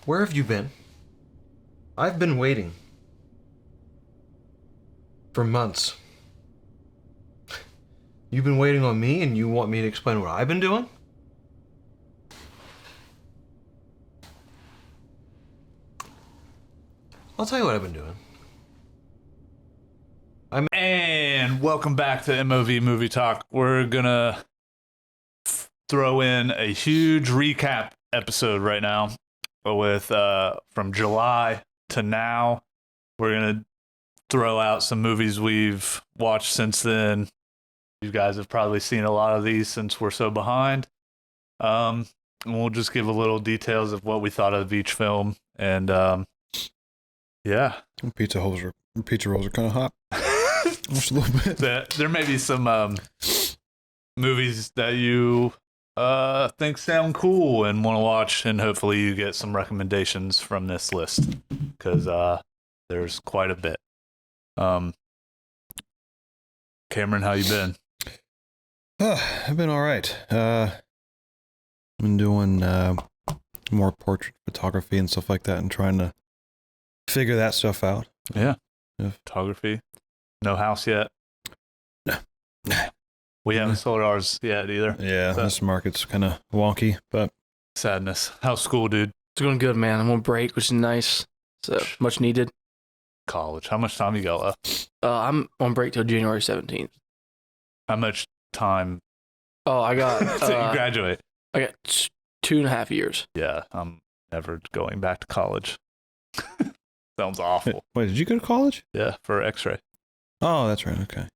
Where have you been? I've been waiting. For months. You've been waiting on me and you want me to explain what I've been doing? I'll tell you what I've been doing. And welcome back to MOV Movie Talk. We're gonna throw in a huge recap episode right now with from July to now. We're gonna throw out some movies we've watched since then. You guys have probably seen a lot of these since we're so behind. And we'll just give a little details of what we thought of each film. And yeah. Pizza rolls are kind of hot. Just a little bit. There may be some movies that you think sound cool and want to watch, and hopefully you get some recommendations from this list, because there's quite a bit. Cameron, how you been? I've been all right. I've been doing more portrait photography and stuff like that, and trying to figure that stuff out. Yeah. Photography. No house yet? No. We haven't sold ours yet either. Yeah, this market's kind of wonky, but... Sadness. How's school, dude? It's going good, man. I'm on break, which is nice. So, much needed. College. How much time you got left? I'm on break till January 17th. How much time? Oh, I got... So you graduate? I got 2.5 years. Yeah, I'm never going back to college. Sounds awful. Wait, did you go to college? Yeah, for X-ray. Oh, that's right. Okay.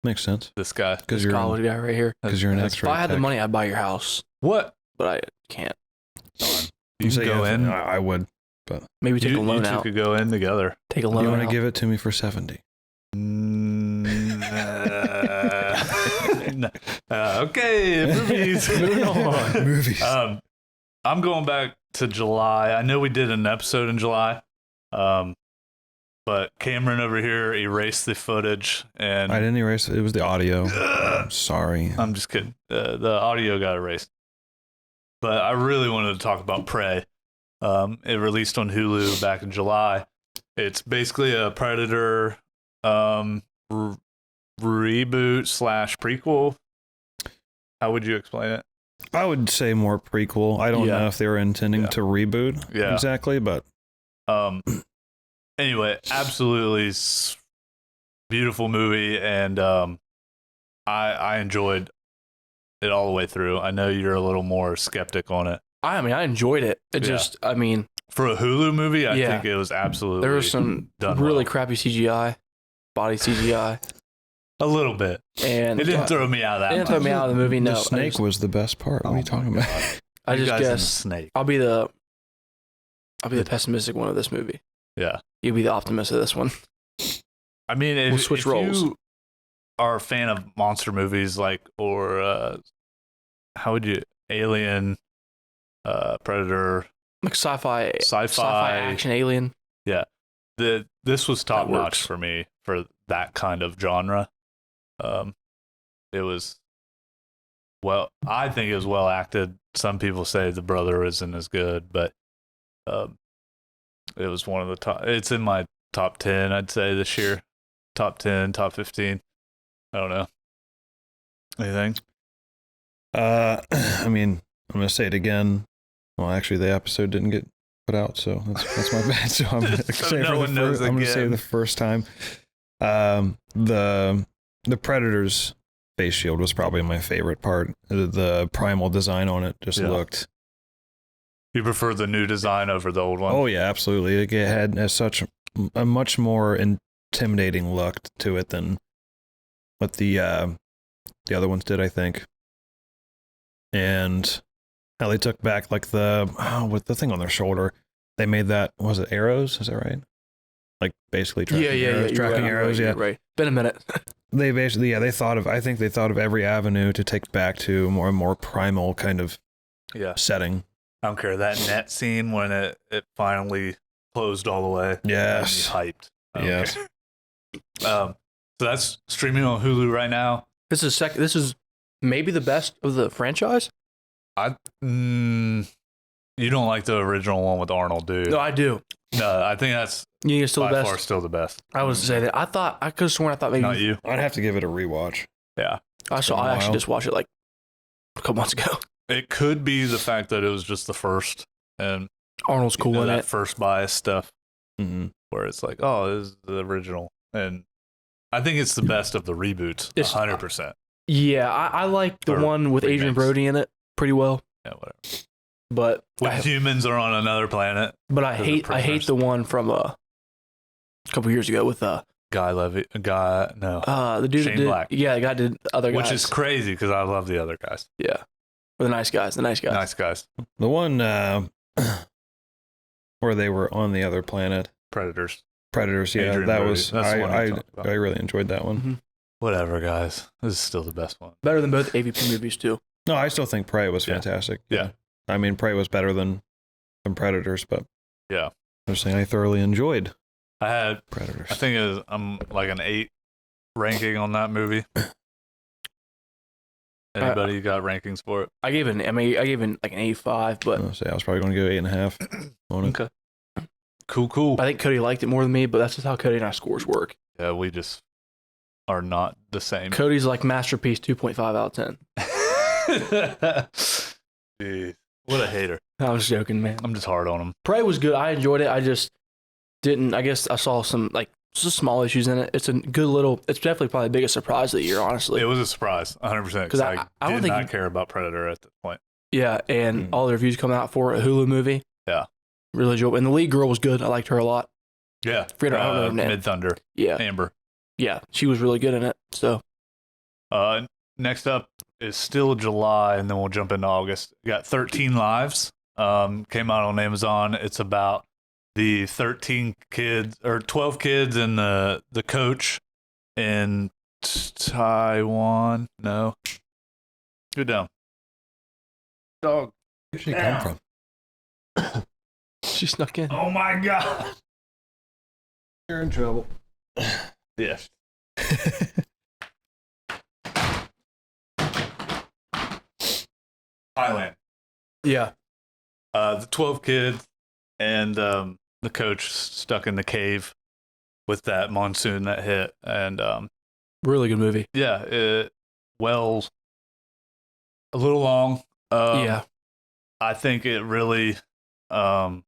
Makes sense. This guy. This college guy right here. Because you're an X-ray If I had the tech. money, I'd buy your house. What? But I can't. You So can go yeah, in. I would, but... Maybe take a You loan two out. could go in together. Take a You loan want out. to give it to me for 70? Okay, movies. Moving on. Movies. I'm going back to July. I know we did an episode in July, but Cameron over here erased the footage, and I didn't erase it. It was the audio. I'm sorry. I'm just kidding. The audio got erased. But I really wanted to talk about Prey. It released on Hulu back in July. It's basically a Predator reboot / prequel. How would you explain it? I would say more prequel. I don't Yeah. know if they were intending to reboot exactly, but anyway, absolutely beautiful movie, and I enjoyed it all the way through. I know you're a little more skeptic on it. I mean, I enjoyed it. It just, I mean... For a Hulu movie, I think it was absolutely There was some really crappy CGI, body CGI. A little bit. And it didn't throw me out of that It didn't throw me out of the movie, no. The snake was the best part. What are you talking about? I You just guys and the guess snake. I'll be the pessimistic one of this movie. Yeah. You'll be the optimist of this one. I mean, if, We'll switch if roles. you are a fan of monster movies, or how would you, Alien, Predator, Like sci-fi action alien. Yeah. This was top notch works. for me for that kind of genre. It was, well, I think it was well acted. Some people say the brother isn't as good, but it was one of the top. It's in my top 10, I'd say, this year. Top 10, top 15. I don't know. Anything? I mean, I'm going to say it again. Well, actually, the episode didn't get put out, so that's my bad. So I'm going to say it the first time. The Predator's face shield was probably my favorite part. The primal design on it just looked... You prefer the new design over the old one? Oh, yeah, absolutely. It had such a much more intimidating look to it than what the other ones did, I think. And how they took back like with the thing on their shoulder. They made that, was it arrows? Is that right? Like basically tracking arrows. Tracking arrows, yeah. Right. Been a minute. They basically, I think they thought of every avenue to take back to a more primal kind of setting. I don't care. That net scene when it finally closed all the way. Yes. Hyped. Yes. So that's streaming on Hulu right now. This is maybe the best of the franchise. You don't like the original one with Arnold, do you? No, I do. No, I think that's You think it's still by the best? far still the best. I was to say that. I could have sworn I thought maybe. Not you. I'd have to give it a rewatch. Yeah. I actually just watched it like a couple months ago. It could be the fact that it was just the first and Arnold's cool in that it. first bias stuff Mm-hmm. where it's like, oh, this is the original. And I think it's the best of the reboots. It's- 100%. Yeah, I like the Or one with Adrian remakes. Brody in it pretty well, Yeah, whatever. but When I humans are on another planet, but I the hate prisoners. the one from a couple years ago with no, the dude Shane that did, Black. Yeah, the guy did other guys. which is crazy because I love the other guys. Yeah, or the nice guys. Nice guys. The one where they were on the other planet, Predators. Predators. Yeah, Adrian that Brody. was. That's the one I'm talking about. I really enjoyed that one. Mm-hmm. Whatever, guys. This is still the best one. Better than both AVP movies too. No, I still think Prey was Yeah. fantastic. Yeah. I mean, Prey was better than Predators, but Yeah. I'm saying I thoroughly enjoyed I Predators. think I'm like an 8 ranking on that movie. Anybody got rankings for it? I gave it like an 85, but I'll say I was probably going to go 8.5 on it. Okay. Cool. I think Cody liked it more than me. But that's just how Cody and I scores work. Yeah, we just are not the same. Cody's like masterpiece 2.5 out of 10. Jeez. What a hater. I was joking, man. I'm just hard on him. Prey was good. I enjoyed it. I just didn't. I guess I saw some like just small issues in it. It's a good little. It's definitely probably the biggest surprise of the year, honestly. It was a surprise, 100%. Because 'Cause I I don't did think not you- care about Predator at this point. Yeah, and all the reviews coming out for a Hulu movie. Yeah. Really enjoyed. And the lead girl was good. I liked her a lot. Yeah. Forget her- I don't know her name. Mid Thunder. Yeah, Amber. yeah, she was really good in it. So Next up is still July, and then we'll jump into August. We got 13 Lives. Came out on Amazon. It's about the 13 kids or 12 kids and the coach in Taiwan. No. Go down. Dog. Where'd she come from? she snuck in. Oh my God. You're in trouble. Yes. Thailand. Yeah, The 12 kids and the coach stuck in the cave with that monsoon that hit. And really good movie. yeah, a little long. Yeah, I think it really was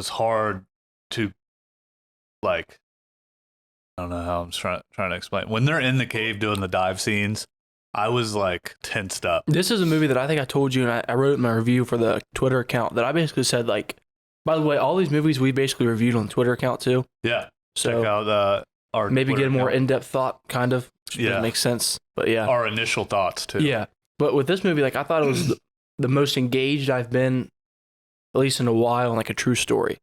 hard to, like, I don't know how I'm trying to explain. When they're in the cave doing the dive scenes, I was like tensed up. this is a movie that I think I told you, and I wrote in my review for the Twitter account that I basically said like, by the way, all these movies we basically reviewed on the Twitter account too. Yeah. So Check out our maybe Twitter get a more account. in-depth thought, kind of. Yeah. That makes sense. But yeah, Our initial thoughts too. yeah. But with this movie, like I thought it was the most engaged I've been, at least in a while, in like a true story.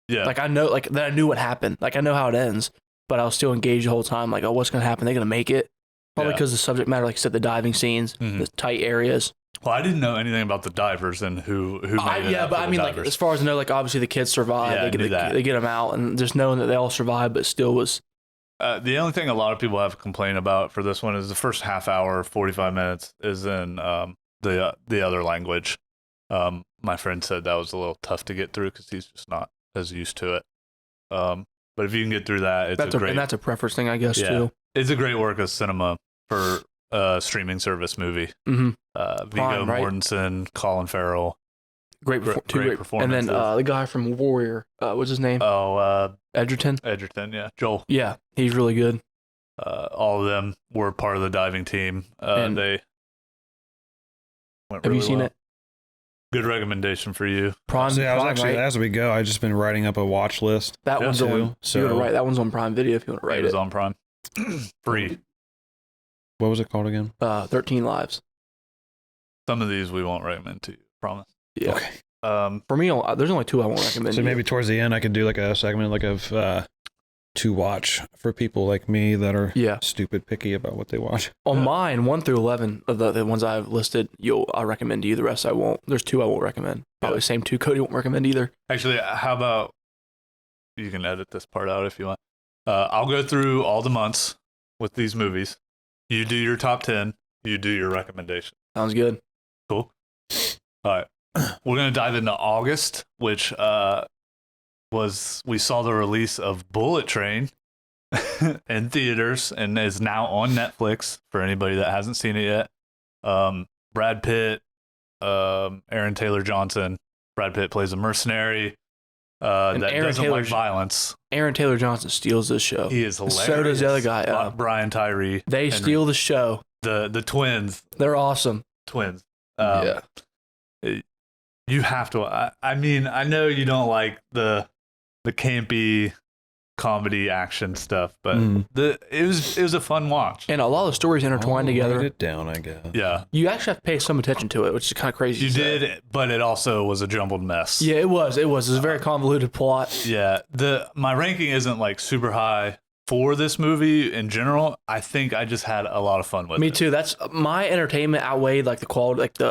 Yeah. Like I know, like that I knew what happened. Like I know how it ends, but I was still engaged the whole time. Like, oh, what's gonna happen? They're gonna make it. Probably Yeah. because the subject matter, like you said, the diving scenes, Mhm. the tight areas. Well, I didn't know anything about the divers and who made it. Yeah, out but for I the mean, like divers. as far as I know, like obviously the kids survive. Yeah, I knew that. They get them out, and just knowing that they all survive, but still was. The only thing a lot of people have complained about for this one is the first half hour, 45 minutes, is in the other language. My friend said that was a little tough to get through because he's just not as used to it. But if you can get through that, it's That's a great. and that's a preference thing, I guess, Yeah. too. It's a great work of cinema for a streaming service movie. Mm-hmm. Viggo Prime, right? Mortensen, Colin Farrell. Great, Great two great performances. And then the guy from Warrior, what's his name? Edgerton. Edgerton, yeah, Joel. Yeah, he's really good. All of them were part of the diving team. And They went Have you really seen well. it? Good recommendation for you. Prime. So yeah, I was Prime, actually right? as we go, I've just been writing up a watch list. That Yeah, one's too. on. So- You want to write? That one's on Prime Video if you want to write it. Amazon Prime. Free. What was it called again? 13 Lives. Some of these we won't recommend to you. Promise. Yeah. Okay. For me, there's only two I won't recommend. So to you. maybe towards the end, I could do like a segment like of to watch for people like me that are Yeah. stupid picky about what they watch. On mine, 1 through 11 of the ones I've listed, I recommend to you. The rest I won't. There's two I won't recommend. Probably Yeah. the same two Cody won't recommend either. Actually, how about you can edit this part out if you want. I'll go through all the months with these movies. You do your top 10. You do your recommendation. Sounds good. Cool. All right. we're gonna dive into August, which we saw the release of Bullet Train in theaters and is now on Netflix for anybody that hasn't seen it yet. Brad Pitt, Aaron Taylor Johnson. Brad Pitt plays a mercenary that doesn't like violence. Aaron Taylor Johnson steals this show. He is hilarious. So does the other guy. Brian Tyree. They steal the show. The twins. They're awesome. Twins. Yeah. You have to. I mean, I know you don't like the campy comedy action stuff, but it was a fun watch. And a lot of the stories intertwined together. Write it down, I guess. Yeah. You actually have to pay some attention to it, which is kind of crazy. You did, but it also was a jumbled mess. Yeah, it was. It was a very convoluted plot. Yeah. My ranking isn't like super high for this movie in general. I think I just had a lot of fun with it. Me too. That's my entertainment outweighed like the quality, like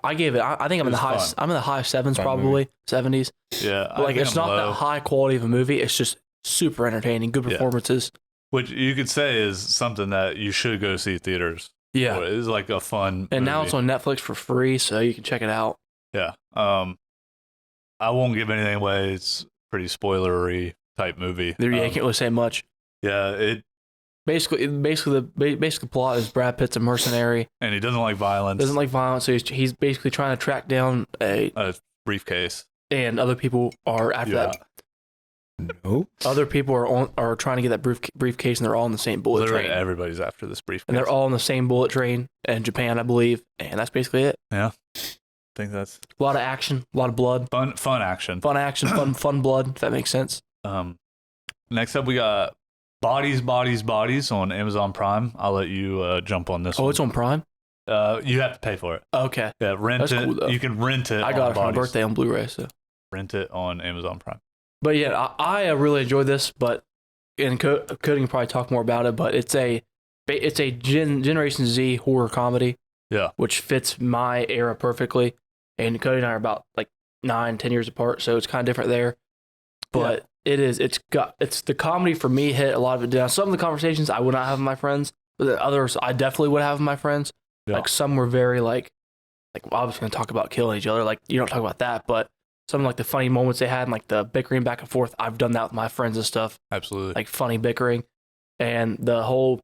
I gave it. I think I'm in the high. I'm in the high sevens, probably 70s. Yeah. But like it's not that high quality of a movie. It's just super entertaining, good performances. Which you could say is something that you should go see theaters. Yeah. It's like a fun And movie. now it's on Netflix for free, so you can check it out. Yeah. I won't give anything away. It's pretty spoilery type movie. You can't really say much. Yeah. Basically the plot is Brad Pitt's a mercenary. And he doesn't like violence. Doesn't like violence, so he's basically trying to track down a briefcase. And other people are after that. No. Other people are trying to get that briefcase, and they're all on the same bullet Literally train. everybody's after this briefcase. And they're all on the same bullet train in Japan, I believe. And that's basically it. Yeah. I think that's A lot of action, a lot of blood. fun action. Fun action, fun blood, if that makes sense. Next up, we got Bodies on Amazon Prime. I'll let you jump on this one. Oh, it's on Prime? You have to pay for it. Okay. Yeah, rent That's it. cool, though. You can rent it. I got it for my birthday on Blu-ray, so. Rent it on Amazon Prime. But yeah, I really enjoyed this, but and Cody can probably talk more about it, but it's a Generation Z horror comedy. Yeah. Which fits my era perfectly. And Cody and I are about like 9-10 years apart, so it's kind of different there. But it's the comedy for me hit a lot of it down. Some of the conversations I would not have with my friends, but the others I definitely would have with my friends. Yeah. Like some were very like I was going to talk about killing each other. Like you don't talk about that, but some like the funny moments they had and like the bickering back and forth. I've done that with my friends and stuff. Absolutely. Like funny bickering and the whole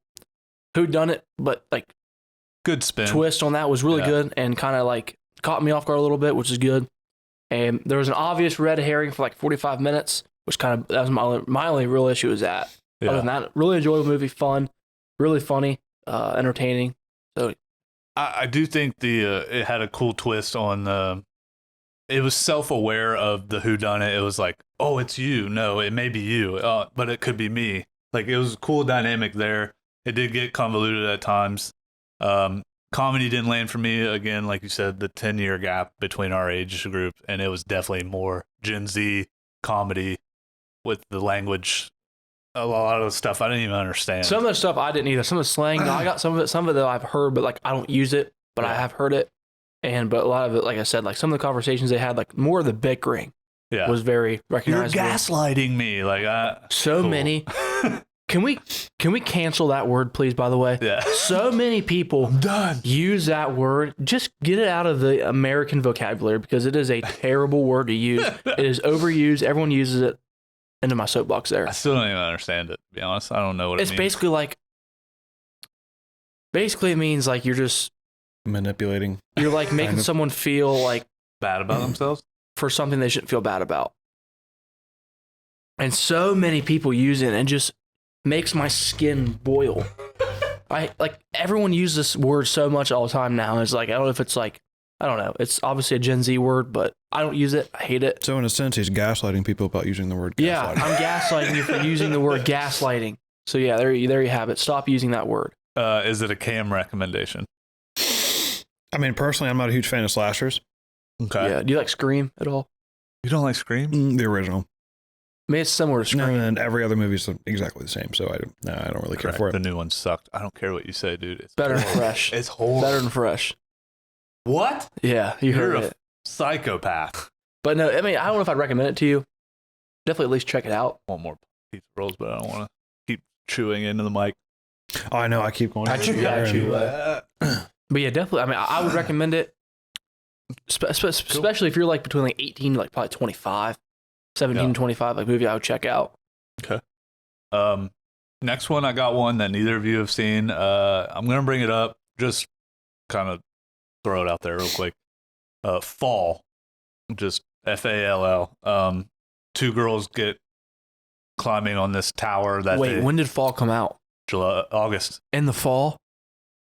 who done it, but like good spin twist on that was really good and kind of like caught me off guard a little bit, which is good. And there was an obvious red herring for like 45 minutes, which that was my only real issue with that. Yeah. Other than that, really enjoyable movie, fun, really funny, entertaining. So I do think it had a cool twist on it was self-aware of the whodunit. It was like, oh, it's you. No, it may be you, but it could be me. Like it was a cool dynamic there. It did get convoluted at times. Comedy didn't land for me. Again, like you said, the 10-year gap between our age group, and it was definitely more Gen Z comedy with the language. A lot of the stuff I didn't even understand. some of the stuff I didn't either. Some of the slang, I got some of it that I've heard, but like I don't use it, but I have heard it. But a lot of it, like I said, like some of the conversations they had, like more of the bickering was very recognizable. You're gaslighting me. Like so many. Can we cancel that word, please? By the way, so many people use that word. Just get it out of the American vocabulary because it is a terrible word to use. It is overused. Everyone uses it. Into my soapbox there. I still don't even understand it. To be honest, I don't know what it means. It's basically it means like you're just manipulating. You're like making someone feel like bad about themselves for something they shouldn't feel bad about. And so many people use it and it just makes my skin boil. Everyone uses this word so much all the time now. It's like I don't know if it's like I don't know. It's obviously a Gen Z word, but I don't use it. I hate it. So in a sense, he's gaslighting people about using the word gaslighting. Yeah, I'm gaslighting you for using the word gaslighting. So yeah, there you have it. Stop using that word. Is it a Cam recommendation? I mean, personally, I'm not a huge fan of slashers. Okay. Yeah. Do you like Scream at all? You don't like Scream? The original. I mean, it's similar to Scream. And every other movie is exactly the same, so I don't really care for it. The new one sucked. I don't care what you say, dude. It's better than Fresh. It's horrible. Better than Fresh. What? Yeah, you heard You're it. a psychopath. But no, I mean, I don't know if I'd recommend it to you. Definitely at least check it out. I want more pizza rolls, but I don't want to keep chewing into the mic. Oh, I know. I keep going. But yeah, definitely. I mean, I would recommend it. Especially if you're like between like 18 to like probably 25, 17 to 25, like movie I would check out. Okay. Next one, I got one that neither of you have seen. I'm gonna bring it up, just kind of throw it out there real quick. Fall, just FALL. Two girls get climbing on this tower that Wait, when did Fall come out? August. In the fall?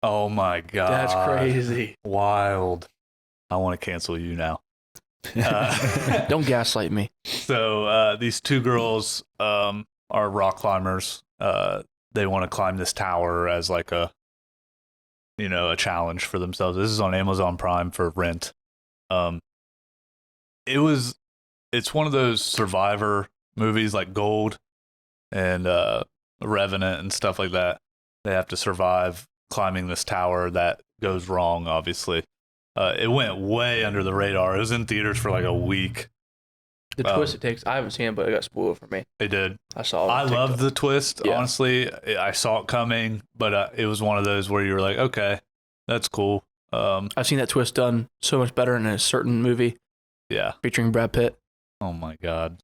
Oh my god, That's crazy. Wild. I want to cancel you now. Don't gaslight me. So these two girls are rock climbers. They want to climb this tower as like a challenge for themselves. This is on Amazon Prime for rent. It's one of those survivor movies like Gold and Revenant and stuff like that. They have to survive climbing this tower that goes wrong, obviously. It went way under the radar. It was in theaters for like a week. The twist it takes, I haven't seen it, but it got spoiled for me. It did. I saw it. I loved the twist, Yeah. honestly. I saw it coming, but it was one of those where you were like, okay, that's cool. I've seen that twist done so much better in a certain movie Yeah. featuring Brad Pitt. Oh my God.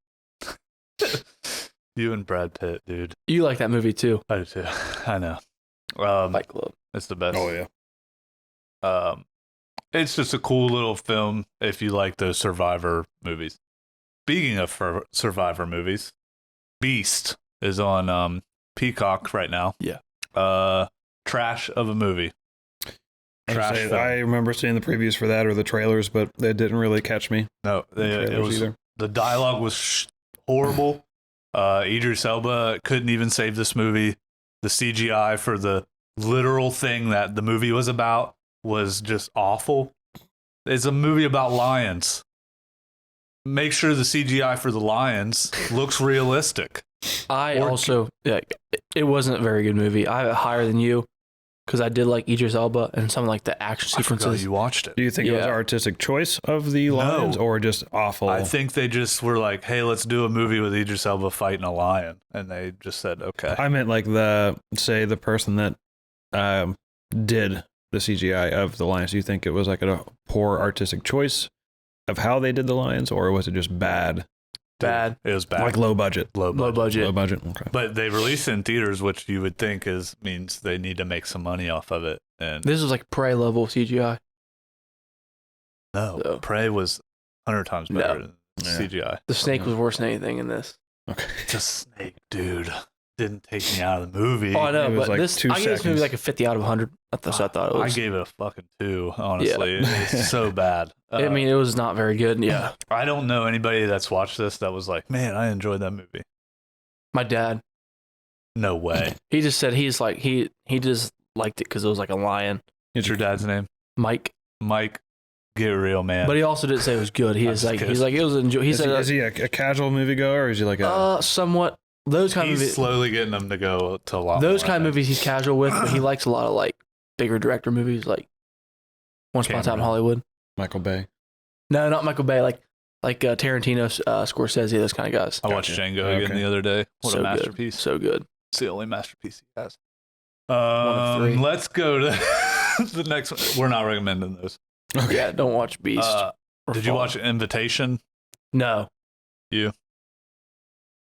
You and Brad Pitt, dude. You like that movie too. I do too. I know. Fight Club. It's the best. Oh yeah. It's just a cool little film if you like those survivor movies. Speaking of survivor movies, Beast is on Peacock right now. Yeah. Trash of a movie. Trash film. I remember seeing the previews for that or the trailers, but they didn't really catch me. No, it was either. The dialogue was horrible. Idris Elba couldn't even save this movie. The CGI for the literal thing that the movie was about was just awful. It's a movie about lions. Make sure the CGI for the lions looks realistic. It wasn't a very good movie. I have it higher than you because I did like Idris Elba and some like the action I forgot sequences. you watched it. Do you think it was Yeah. artistic choice of the lions or just awful? I think they just were like, hey, let's do a movie with Idris Elba fighting a lion. And they just said, okay. I meant like the person that did the CGI of the lions. Do you think it was like a poor artistic choice of how they did the lions, or was it just bad? Bad. It was bad. Like low budget. Low Low budget. Low budget. budget. Okay. But they released it in theaters, which you would think means they need to make some money off of it. And This was like Prey level CGI. no, So- Prey was 100 times better than Yeah. CGI. The snake was worse than anything in this. Okay. The snake, dude, didn't take me out of the movie. Oh, I know, It was but like this 2 I give this movie seconds. like a 50 out of 100. That's what I thought it I was. gave it a fucking 2, honestly. It's so bad. I mean, it was not very good. Yeah. I don't know anybody that's watched this that was like, man, I enjoyed that movie. My dad, No way. he just said he just liked it because it was like a lion. What's your dad's name? Mike. Mike. Get real, man. But he also didn't say it was good. He I'm was just like, kidding. he's like, it was enjoy. He Is said, he a casual moviegoer, or is he like a? somewhat. Those kind of He's movies, slowly getting them to go to a lot those more, kind of I think. movies he's casual with, but he likes a lot of like bigger director movies, like Once Upon a Time in Cameron. Hollywood. Michael Bay. No, not Michael Bay. Like Tarantino, Scorsese, those kind of guys. I watched Gotcha. Django again Okay. the other day. What So a good. masterpiece. So good. It's the only masterpiece he has. of 3. Let's go to the next one. We're not recommending those. Okay. Yeah, don't watch Beast. or Did you Fall. watch Invitation? No. You? Is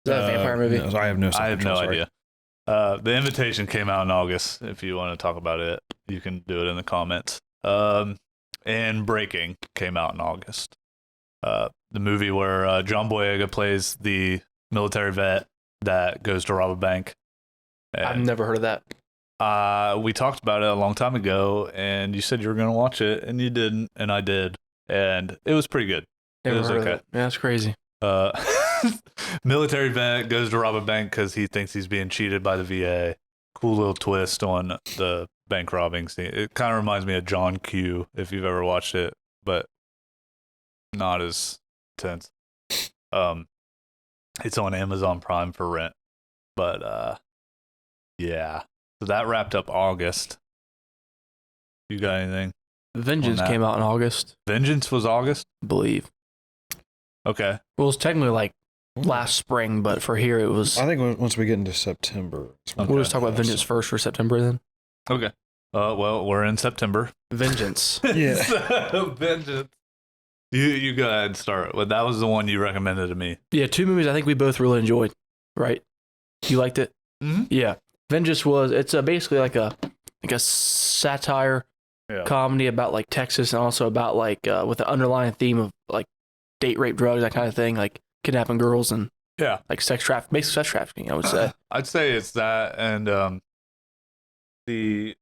that a vampire movie? No, I have no. I have no self-control, sorry. idea. The Invitation came out in August. If you want to talk about it, you can do it in the comments. And Breaking came out in August. The movie where John Boyega plays the military vet that goes to rob a bank. I've And, never heard of that. we talked about it a long time ago, and you said you were going to watch it, and you didn't, and I did, and it was pretty good. Never was heard of okay. it. Yeah, that's crazy. Military vet goes to rob a bank because he thinks he's being cheated by the VA. Cool little twist on the bank robbing scene. It kind of reminds me of John Q, if you've ever watched it, but not as intense. It's on Amazon Prime for rent, but yeah. So that wrapped up August. You got anything? Vengeance that. came out in August, Vengeance was August? I believe. Okay. Well, it's technically like last spring, but for here it was. I think once we get into September, it's when Okay. We'll just talk about Vengeance first for September then. Okay. Well, we're in September. Vengeance. Yeah. So, Vengeance. You go ahead and start. Well, that was the one you recommended to me. Yeah, two movies I think we both really enjoyed. Right? You liked it? Mm-hmm. Yeah. Vengeance it's basically like a satire comedy about like Texas and also about like with the underlying theme of like date rape, drugs, that kind of thing, like kidnapping girls and like basically sex trafficking, I would say. I'd say it's that, and it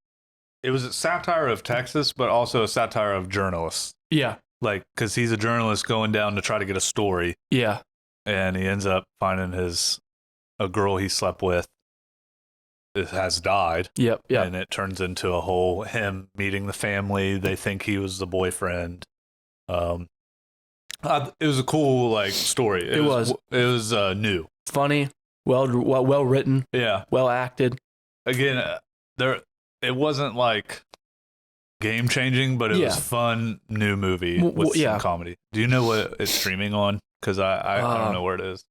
was a satire of Texas, but also a satire of journalists. Yeah. Like, because he's a journalist going down to try to get a story. Yeah. And he ends up finding a girl he slept with has died. Yep. Yeah. And it turns into a whole him meeting the family. They think he was the boyfriend. It was a cool like story. It was new, funny, well written, well acted. Again, it wasn't like game changing, but it was fun new movie with some comedy. Do you know what it's streaming on? Because I don't know where it is.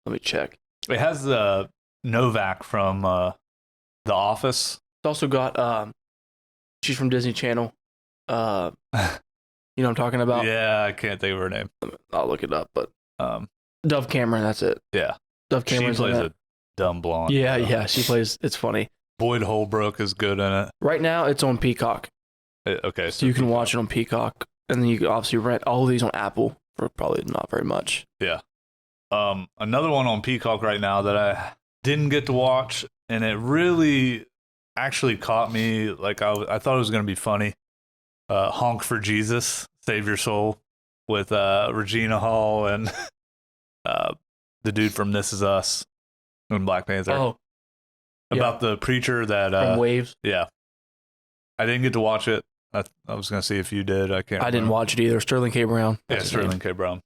Let me check. It has Novak from The Office. It's also got she's from Disney Channel. You know what I'm talking about? Yeah, I can't think of her name. I'll look it up, but Dove Cameron, that's it. Yeah. Dove Cameron plays a dumb blonde. Yeah, she plays. It's funny. Boyd Holbrook is good in it. Right now, it's on Peacock. Okay, so you can watch it on Peacock, and then you can obviously rent all of these on Apple for probably not very much. Yeah. Another one on Peacock right now that I didn't get to watch, and it really actually caught me. Like I thought it was going to be funny. Honk for Jesus, Save Your Soul, with Regina Hall and the dude from This Is Us and Black Panther. Oh. About the preacher that from Waves. Yeah. I didn't get to watch it. I was gonna see if you did. I didn't watch it either. Sterling K. Brown. Yeah, Sterling K. Brown.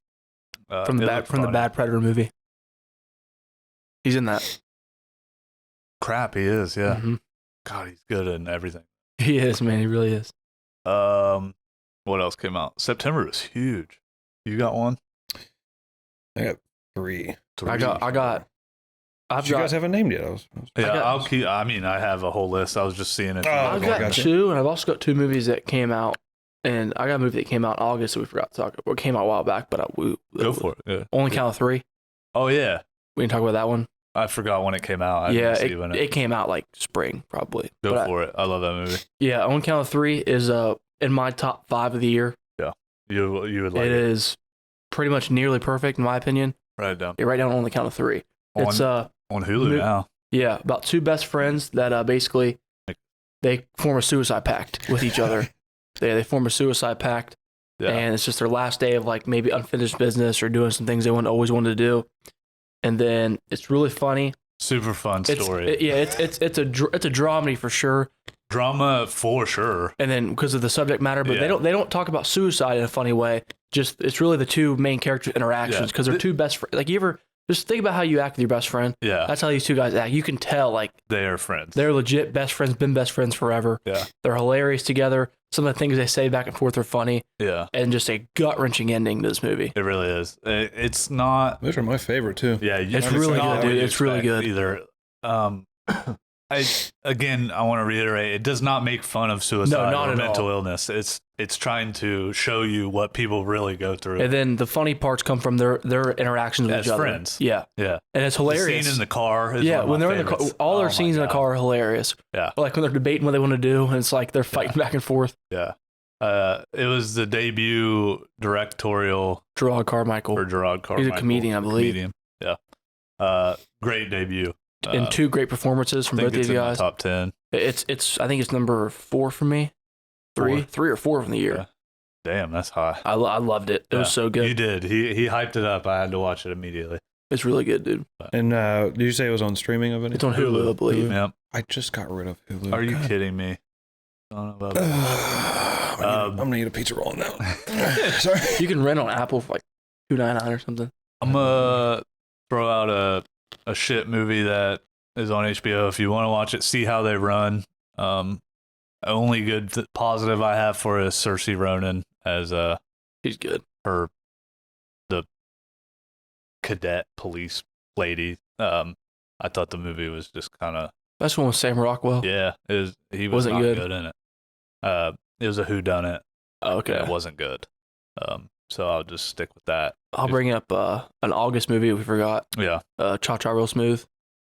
From the Bad Predator movie. He's in that. Crap, he is. Yeah. Mm-hmm. God, he's good in everything. He is, man. He really is. What else came out? September was huge. You got one? I got three. I got. You guys haven't named yet. I'll keep. I mean, I have a whole list. I was just seeing it. I've got two, and I've also got two movies that came out. And I got a movie that came out in August that we forgot to talk about. It came out a while back, but go for it. Yeah. Only Count of Three. Oh yeah, we can talk about that one. I forgot when it came out. It came out like spring probably. Go for it. I love that movie. Yeah, Only Count of Three is in my top 5 of the year. Yeah, you would like it. It is pretty much nearly perfect in my opinion. Write it down. Yeah, write down Only Count of Three. It's on Hulu now. Yeah, about two best friends that basically they form a suicide pact with each other. They form a suicide pact, and it's just their last day of like maybe unfinished business or doing some things they always wanted to do. And then it's really funny. Super fun story. It's a dramedy for sure. Drama for sure. And then because of the subject matter, but they don't talk about suicide in a funny way. Just it's really the two main character interactions because they're two best friends. Like you ever just think about how you act with your best friend. Yeah, that's how these two guys act. You can tell like they are friends. They're legit best friends. Been best friends forever. Yeah, they're hilarious together. Some of the things they say back and forth are funny. Yeah, and just a gut wrending ending to this movie. It really is. It's not. Those are my favorite too. Yeah, it's really good, dude. It's really good. Either. I want to reiterate, it does not make fun of suicide or mental illness. It's trying to show you what people really go through. And then the funny parts come from their interactions with each other. Friends. Yeah. Yeah. And it's hilarious. The scene in the car is when they're in the car, all their scenes in the car are hilarious. Yeah. Like when they're debating what they want to do, and it's like they're fighting back and forth. Yeah. It was the debut directorial Gerard Carmichael. He's a comedian, I believe. Yeah. Great debut. And two great performances from both of you guys. Top 10. It's I think it's number 4 for me. Three or four from the year. Yeah. Damn, that's high. I loved it. It was so good. You did. He hyped it up. I had to watch it immediately. It's really good, dude. And did you say it was on streaming of any? It's on Hulu, I believe. Yep. I just got rid of Hulu. Are you kidding me? I'm gonna eat a pizza roll now. Sorry. You can rent on Apple for like $2.99 or something. I'm gonna throw out a shit movie that is on HBO. If you want to watch it, See How They Run. Only good positive I have for is Saoirse Ronan as she's good. The cadet police lady. I thought the movie was just kind of. That's one with Sam Rockwell. Yeah, he wasn't good in it. It was a whodunit. Oh, okay, it wasn't good. so I'll just stick with that. I'll bring up an August movie we forgot. Yeah. Cha Cha Real Smooth.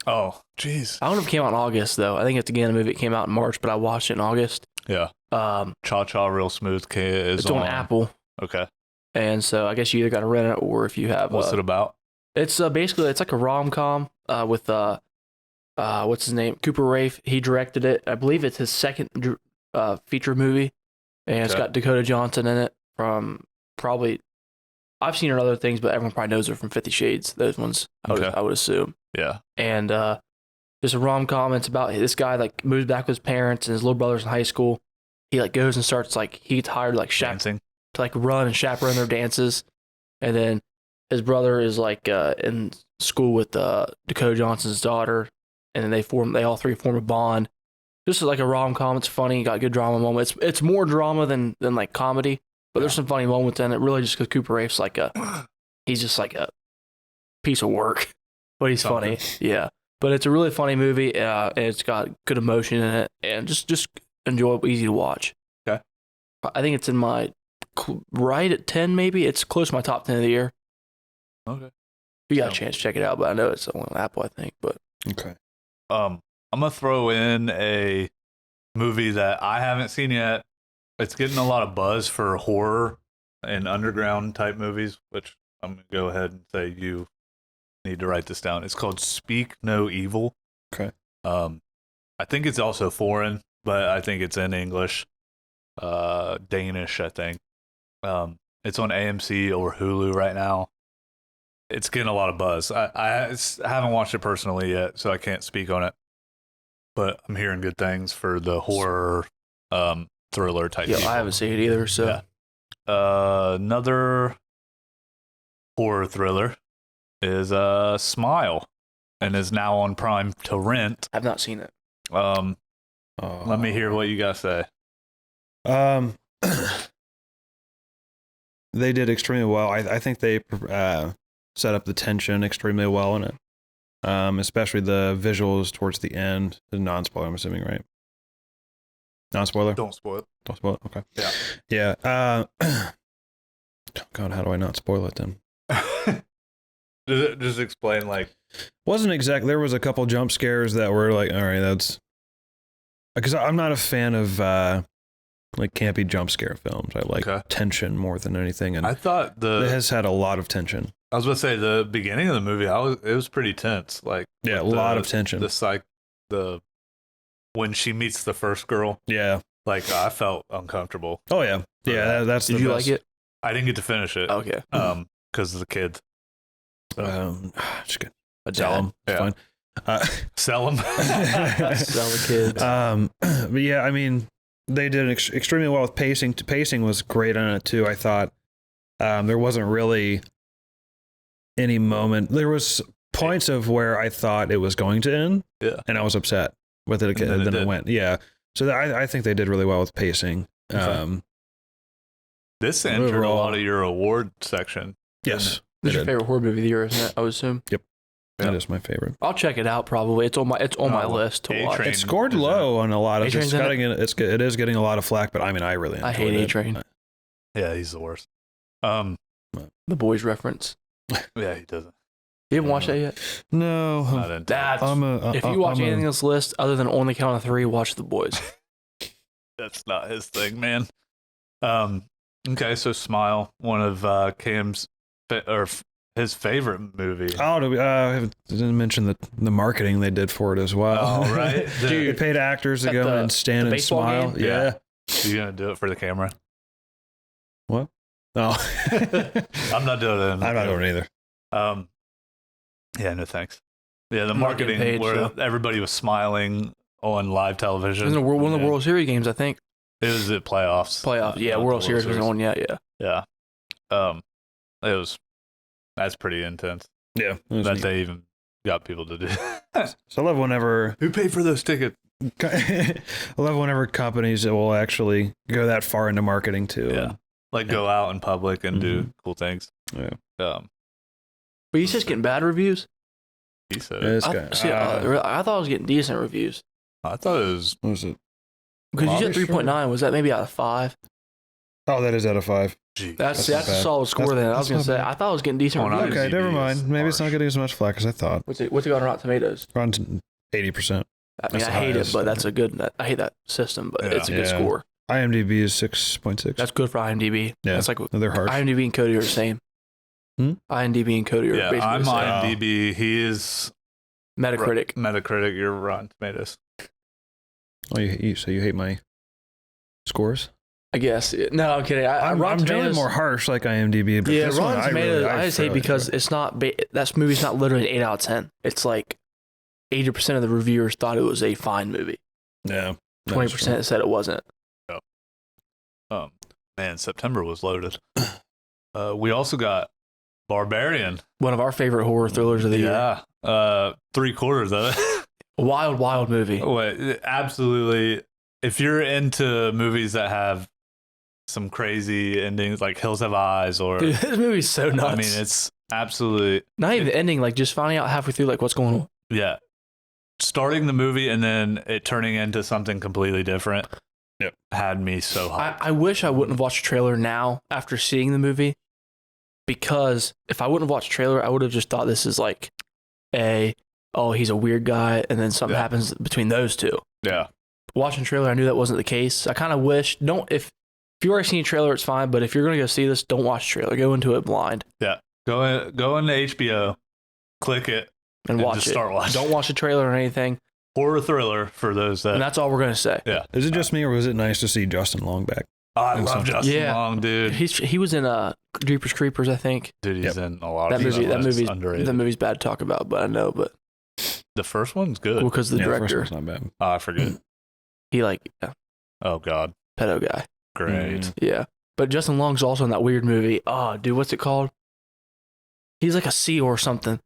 Oh, jeez. I don't know if it came out in August though. I think it's again a movie that came out in March, but I watched it in August. Yeah. Cha Cha Real Smooth is it's on Apple. Okay. And so I guess you either got to rent it or if you have. What's it about? It's basically it's like a rom-com with what's his name, Cooper Raiff. He directed it. I believe it's his second feature movie, and it's got Dakota Johnson in it from probably. I've seen her in other things, but everyone probably knows her from 50 Shades. Those ones, I would assume. Yeah. And there's a rom-com. It's about this guy like moves back with his parents and his little brother's in high school. He like goes and starts like he gets hired like dancing to like run and chaperone their dances, and then his brother is like in school with Dakota Johnson's daughter, and then they all three form a bond. This is like a rom-com. It's funny, got good drama moments. It's more drama than like comedy, but there's some funny moments in it. Really, just because Cooper Raiff's like he's just like a piece of work, but he's funny. Yeah, but it's a really funny movie, and it's got good emotion in it, and just enjoyable, easy to watch. Okay, I think it's in my right at 10, maybe. It's close to my top 10 of the year. Okay, you got a chance to check it out, but I know it's on Apple, I think. But Okay. I'm gonna throw in a movie that I haven't seen yet. It's getting a lot of buzz for horror and underground type movies, which I'm gonna go ahead and say you need to write this down. It's called Speak No Evil. Okay. I think it's also foreign, but I think it's in English, Danish, I think. It's on AMC or Hulu right now. It's getting a lot of buzz. I haven't watched it personally yet, so I can't speak on it. But I'm hearing good things for the horror, thriller type. Yeah, I haven't seen it either. So, yeah. Another horror thriller is Smile, and is now on Prime to rent. I've not seen it. Let me hear what you guys say. They did extremely well. I think they set up the tension extremely well in it. Especially the visuals towards the end. The non-spoiler, I'm assuming, right? Non-spoiler? Don't spoil it. Don't spoil it? Okay. Yeah. Yeah. God, how do I not spoil it then? Does it just explain, like... Wasn't exactly... There was a couple jump scares that were like, all right, that's... Because I'm not a fan of, like, campy jump scare films. I like tension more than anything. And I thought it has had a lot of tension. I was going to say, the beginning of the movie, it was pretty tense. Like, yeah, a lot of tension. When she meets the first girl. Yeah. Like, I felt uncomfortable. Oh, yeah. Yeah, that's the Did you best. like it? I didn't get to finish it. Okay. Because of the kids. Just good. Sell them. It's fine. Sell them. Sell the kids. But yeah, I mean, they did extremely well with pacing. Pacing was great on it, too, I thought. There wasn't really any moment. There was points of where I thought it was going to end, and I was upset with it, and then it went. Yeah. So I think they did really well with pacing. This entered a lot of your award section. Yes. This is your favorite horror movie of the year, isn't it? I would assume. Yep. That is my favorite. I'll check it out probably. It's on my list to watch. It scored low on a lot of. It is getting a lot of flack, but I mean, I really enjoyed it. I hate A-Train. Yeah, he's the worst. The Boys reference. Yeah, he doesn't. You haven't watched that yet? No. Not into if you watch anything on this list other than On the Count of Three, watch The Boys. That's not his thing, man. Okay, so Smile, one of Cam's his favorite movie. Oh, I didn't mention the marketing they did for it as well. Oh, right. They paid actors to go and stand and smile. Game? Yeah. You gonna do it for the camera? What? No. I'm not doing it. I'm not doing it either. Yeah, no thanks. Yeah, the marketing where everybody was smiling on live television. It was one of the World Series games, I think. It was at playoffs. Yeah, World Series was on. Yeah. That's pretty intense. Yeah, that they even got people to do. So I love whenever who paid for those tickets. I love whenever companies will actually go that far into marketing too. Yeah, like go out in public and do cool things. Yeah. But he says getting bad reviews. He said. I thought it was getting decent reviews. I thought it was. What was it? Because you said 3.9. Was that maybe out of 5? Oh, that is out of 5. Gee. That's not a bad. solid score. Then I was That's gonna not say bad. I thought it was getting decent Oh, no, reviews. Okay, never IMDb mind. is Maybe it's not harsh. getting as much flack as I thought. What's it got on Rotten Tomatoes? Around 80%. I mean, That's I the hate it, highest, but I that's a good. I hate that system, but Yeah. it's a good Yeah. score. IMDb is 6.6. That's good for IMDb. Yeah. That's like They're harsh. IMDb and Cody are the same. Hmm? IMDb and Cody are Yeah, basically I'm the same. IMDb. He is Metacritic. Metacritic. You're Rotten Tomatoes. Oh, so you hate my scores? I guess. No, I'm kidding. I'm Rotten generally Tomatoes- more harsh like IMDb, but Yeah, this one, Rotten Tomatoes. I just hate fairly because enjoy. it's not. That movie's not literally an 8 out of 10. It's like 80% of the reviewers thought it was a fine movie. Yeah. that is 20% said it wasn't. Man, September was loaded. We also got Barbarian. One of our favorite horror thrillers of the year. Yeah. 3/4 of it. Wild, wild movie. Wait, absolutely. If you're into movies that have some crazy endings, like Hills Have Eyes, or Dude, this movie's so nuts. I mean, it's absolutely not even the ending. Like just finding out halfway through, like what's going on. yeah. Starting the movie and then it turning into something completely different. Yep. Had me so hot. I wish I wouldn't have watched the trailer now after seeing the movie, because if I wouldn't have watched the trailer, I would have just thought this is like he's a weird guy, and then something Yeah. happens between those two. Yeah. Watching the trailer, I knew that wasn't the case. I kind of wish if you already seen a trailer, it's fine. But if you're gonna go see this, don't watch the trailer. Go into it blind Go into HBO, click it, and watch just it. start watching. Don't watch the trailer or anything. Horror thriller for those And that. that's all we're gonna say. Yeah. Is it just me, or was it nice to see Justin Long back? I and love something. Justin Yeah. Long, dude. He was in Jeepers Creepers, I think. Dude, he's in a lot That of movie. stuff That that's movie's underrated. That movie's bad to talk about, but I know. But The first one's good. well, because the Yeah, director, first one's not bad. Oh, I forget. he Oh God, pedo guy. great. Mm. Yeah. But Justin Long's also in that weird movie. Oh, dude, what's it called? He's like a seal or something.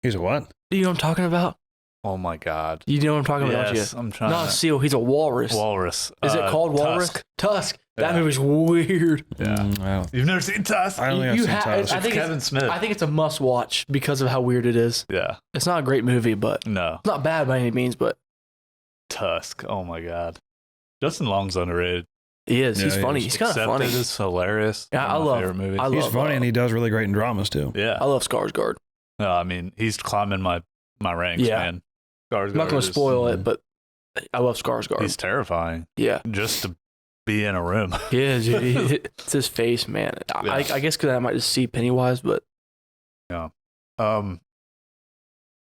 He's a what? Do you know what I'm talking about? Oh my God. You know what I'm talking about, don't you? Yes, I'm trying. Not a to... seal. He's a walrus. Walrus. Is it called Walrus? Tusk. Tusk. That Yeah. movie's weird. Yeah. Wow. You've never seen Tusk? I only have You seen ha- Tusk. I It's think Kevin Smith. I think it's a must watch because of how weird it is. Yeah. It's not a great movie, but No. it's not bad by any means, but Tusk. Oh my God. Justin Long's underrated. he is. Yeah, He's he funny. is. He's kind of Accepted funny. is hilarious. Yeah, One I of my love- favorite movies. I He's love, funny, and he does really great in dramas too. yeah. I love Skarsgård. No, I mean, he's climbing my ranks, Yeah. man. I'm not going to spoil it, but I love Skarsgård. He's terrifying Yeah. just to be in a room. He is. Dude. It's his face, man. Yeah. I guess because I might just see Pennywise, but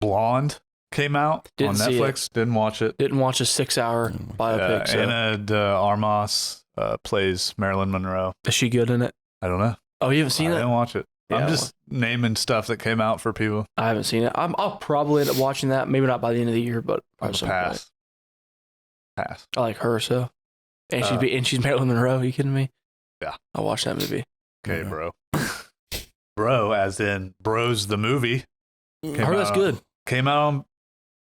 Blonde came out Didn't on see Netflix. Didn't watch it. didn't watch a 6-hour biopic. So. Anna de Armas plays Marilyn Monroe. Is she good in it? I don't know. Oh, you haven't seen I it? didn't watch it. Yeah, I'm just naming stuff that came out for people. I haven't seen it. I'll probably end up watching that. Maybe not by the end of the year, but I'm probably a some point. pass. Pass. I like her so. And Uh, she's Marilyn Monroe. Are you kidding me? Yeah. I'll watch that movie. Okay, Yeah. bro. Bro, as in Bros the movie. I heard that's out- good. Came out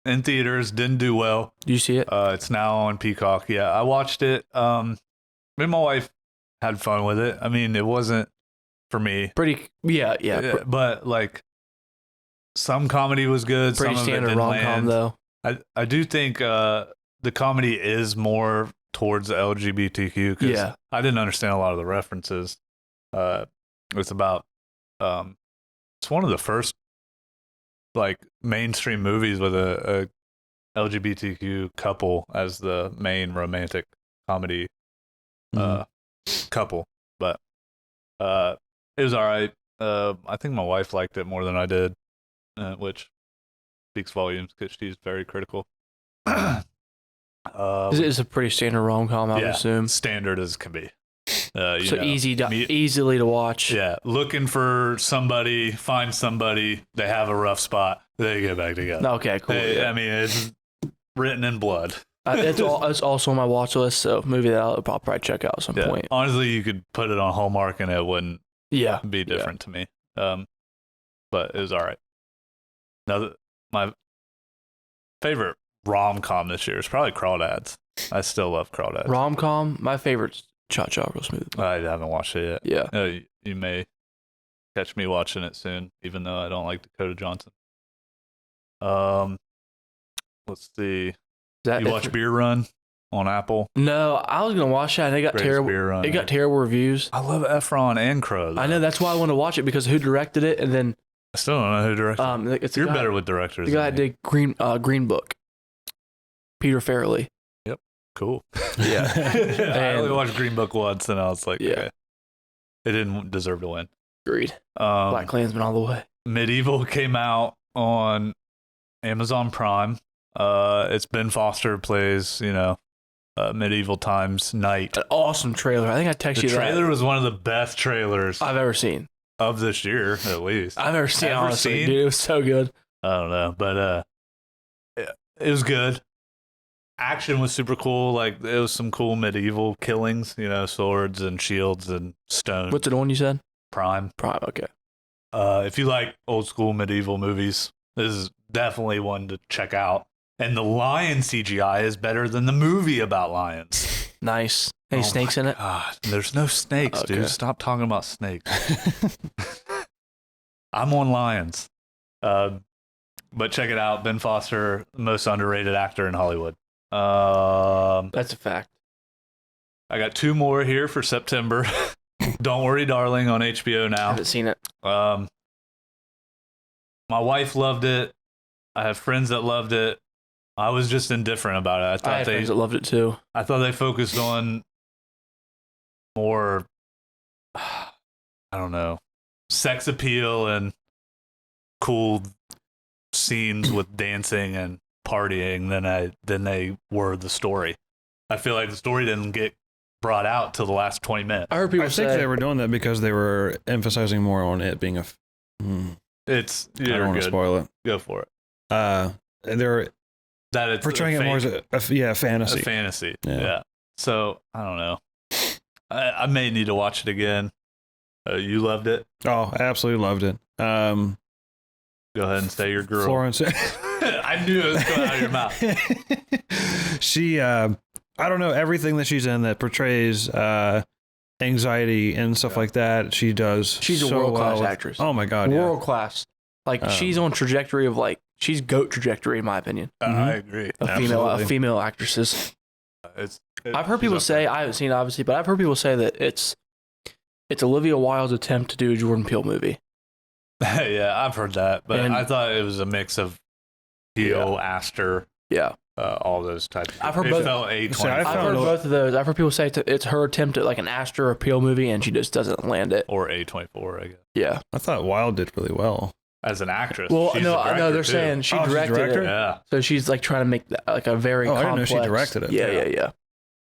in theaters, didn't do well. Do you see it? It's now on Peacock. Yeah, I watched it. Me and my wife had fun with it. I mean, it wasn't for me. Pretty. Yeah. But like some comedy was good. Pretty some standard of it rom didn't com land. though. I do think the comedy is more towards LGBTQ. 'Cause Yeah. I didn't understand a lot of the references. It's about it's one of the first like mainstream movies with a LGBTQ couple as the main romantic comedy couple. But it was all right. I think my wife liked it more than I did, which speaks volumes because she's very critical. It's a pretty standard rom com, I would yeah, assume. standard as can be. So know, easily to watch. Yeah, looking for somebody, find somebody. They have a rough spot. They get back together. Okay, cool. I mean, it's written in blood. It's also on my watch list, so movie that I'll probably check out at some Yeah. point. Honestly, you could put it on Hallmark and it wouldn't Yeah. be different to me. But it was all right. Now, my favorite rom-com this year is probably Crawdads. I still love Crawdads. Rom com, my favorite's Cha Cha Real Smooth. I haven't watched it yet. Yeah. You may catch me watching it soon, even though I don't like Dakota Johnson. Let's see. That You watch Beer Run? on Apple. No, I was gonna watch that. And it got Greatest terrible. beer run It got ever. terrible reviews. I love Efron and Crow. though. I know that's why I wanted to watch it because who directed it, and then I still don't know who directed it. it's the You're guy, better with directors. The guy than that me. did Green Book. Peter Farrelly. Cool. Yeah. I only watched Green Book once, and I was like, Yeah. okay. It didn't deserve to win. Agreed. Black Klansman all the way. Medieval came out on Amazon Prime. It's Ben Foster plays, medieval times knight. An awesome trailer. I think I texted The you trailer was one of the best trailers that I've ever seen. of this year, at least. I've ever seen. Ever Honestly, seen? dude, it was so good. I don't know, but it was good. Action was super cool. Like, it was some cool medieval killings, swords and shields and stone. What's the one you said? Prime. Prime. Okay. If you like old school medieval movies, this is definitely one to check out. And the lion CGI is better than the movie about lions. Nice. Any snakes in it? God, there's no snakes, Okay. dude. Stop talking about snakes. I'm on lions. But check it out. Ben Foster, most underrated actor in Hollywood. That's a fact. I got 2 more here for September. Don't Worry, Darling on HBO I now. haven't seen it. My wife loved it. I have friends that loved it. I was just indifferent about it. I I had friends that loved it too. thought they focused on more, I don't know, sex appeal and cool scenes with dancing and partying than they were the story. I feel like the story didn't get brought out till the last 20 minutes. I heard people I think say they were doing that because they were emphasizing more on it being a. I It's don't you're want to good. spoil it. Go for it. They're That it's portraying it more as a fantasy. a fantasy. Yeah. Yeah. So I don't know. I may need to watch it again. You loved it. Oh, I absolutely loved it. Go ahead and say your girl. Florence. I knew it was coming out of your mouth. She, I don't know, everything that she's in that portrays anxiety and stuff like that, she does. she's a so world class well with- actress. Oh my god, yeah. World class. Like she's on trajectory of she's GOAT trajectory in my opinion. I agree. Of Absolutely. female actresses. I've heard she's people up say, I haven't seen it obviously, but I've heard people say that it's Olivia Wilde's attempt to do a Jordan Peele movie. there. Yeah, I've heard that, but And- I thought it was a mix of Peele, Astor, Yeah. all those types. I've heard it both- felt See, A24 I I've found heard a- both of those. I've heard people say it's her attempt at like an Astor or Peele movie and she just doesn't land it. or A24, I guess. Yeah. I thought Wild did really well. As an actress. Well, she's no, a director, no, they're too. saying she Oh, she's a directed director? it. Yeah. So she's like trying to make that like a very Oh, I didn't know complex. she directed it. Yeah, Yeah. yeah.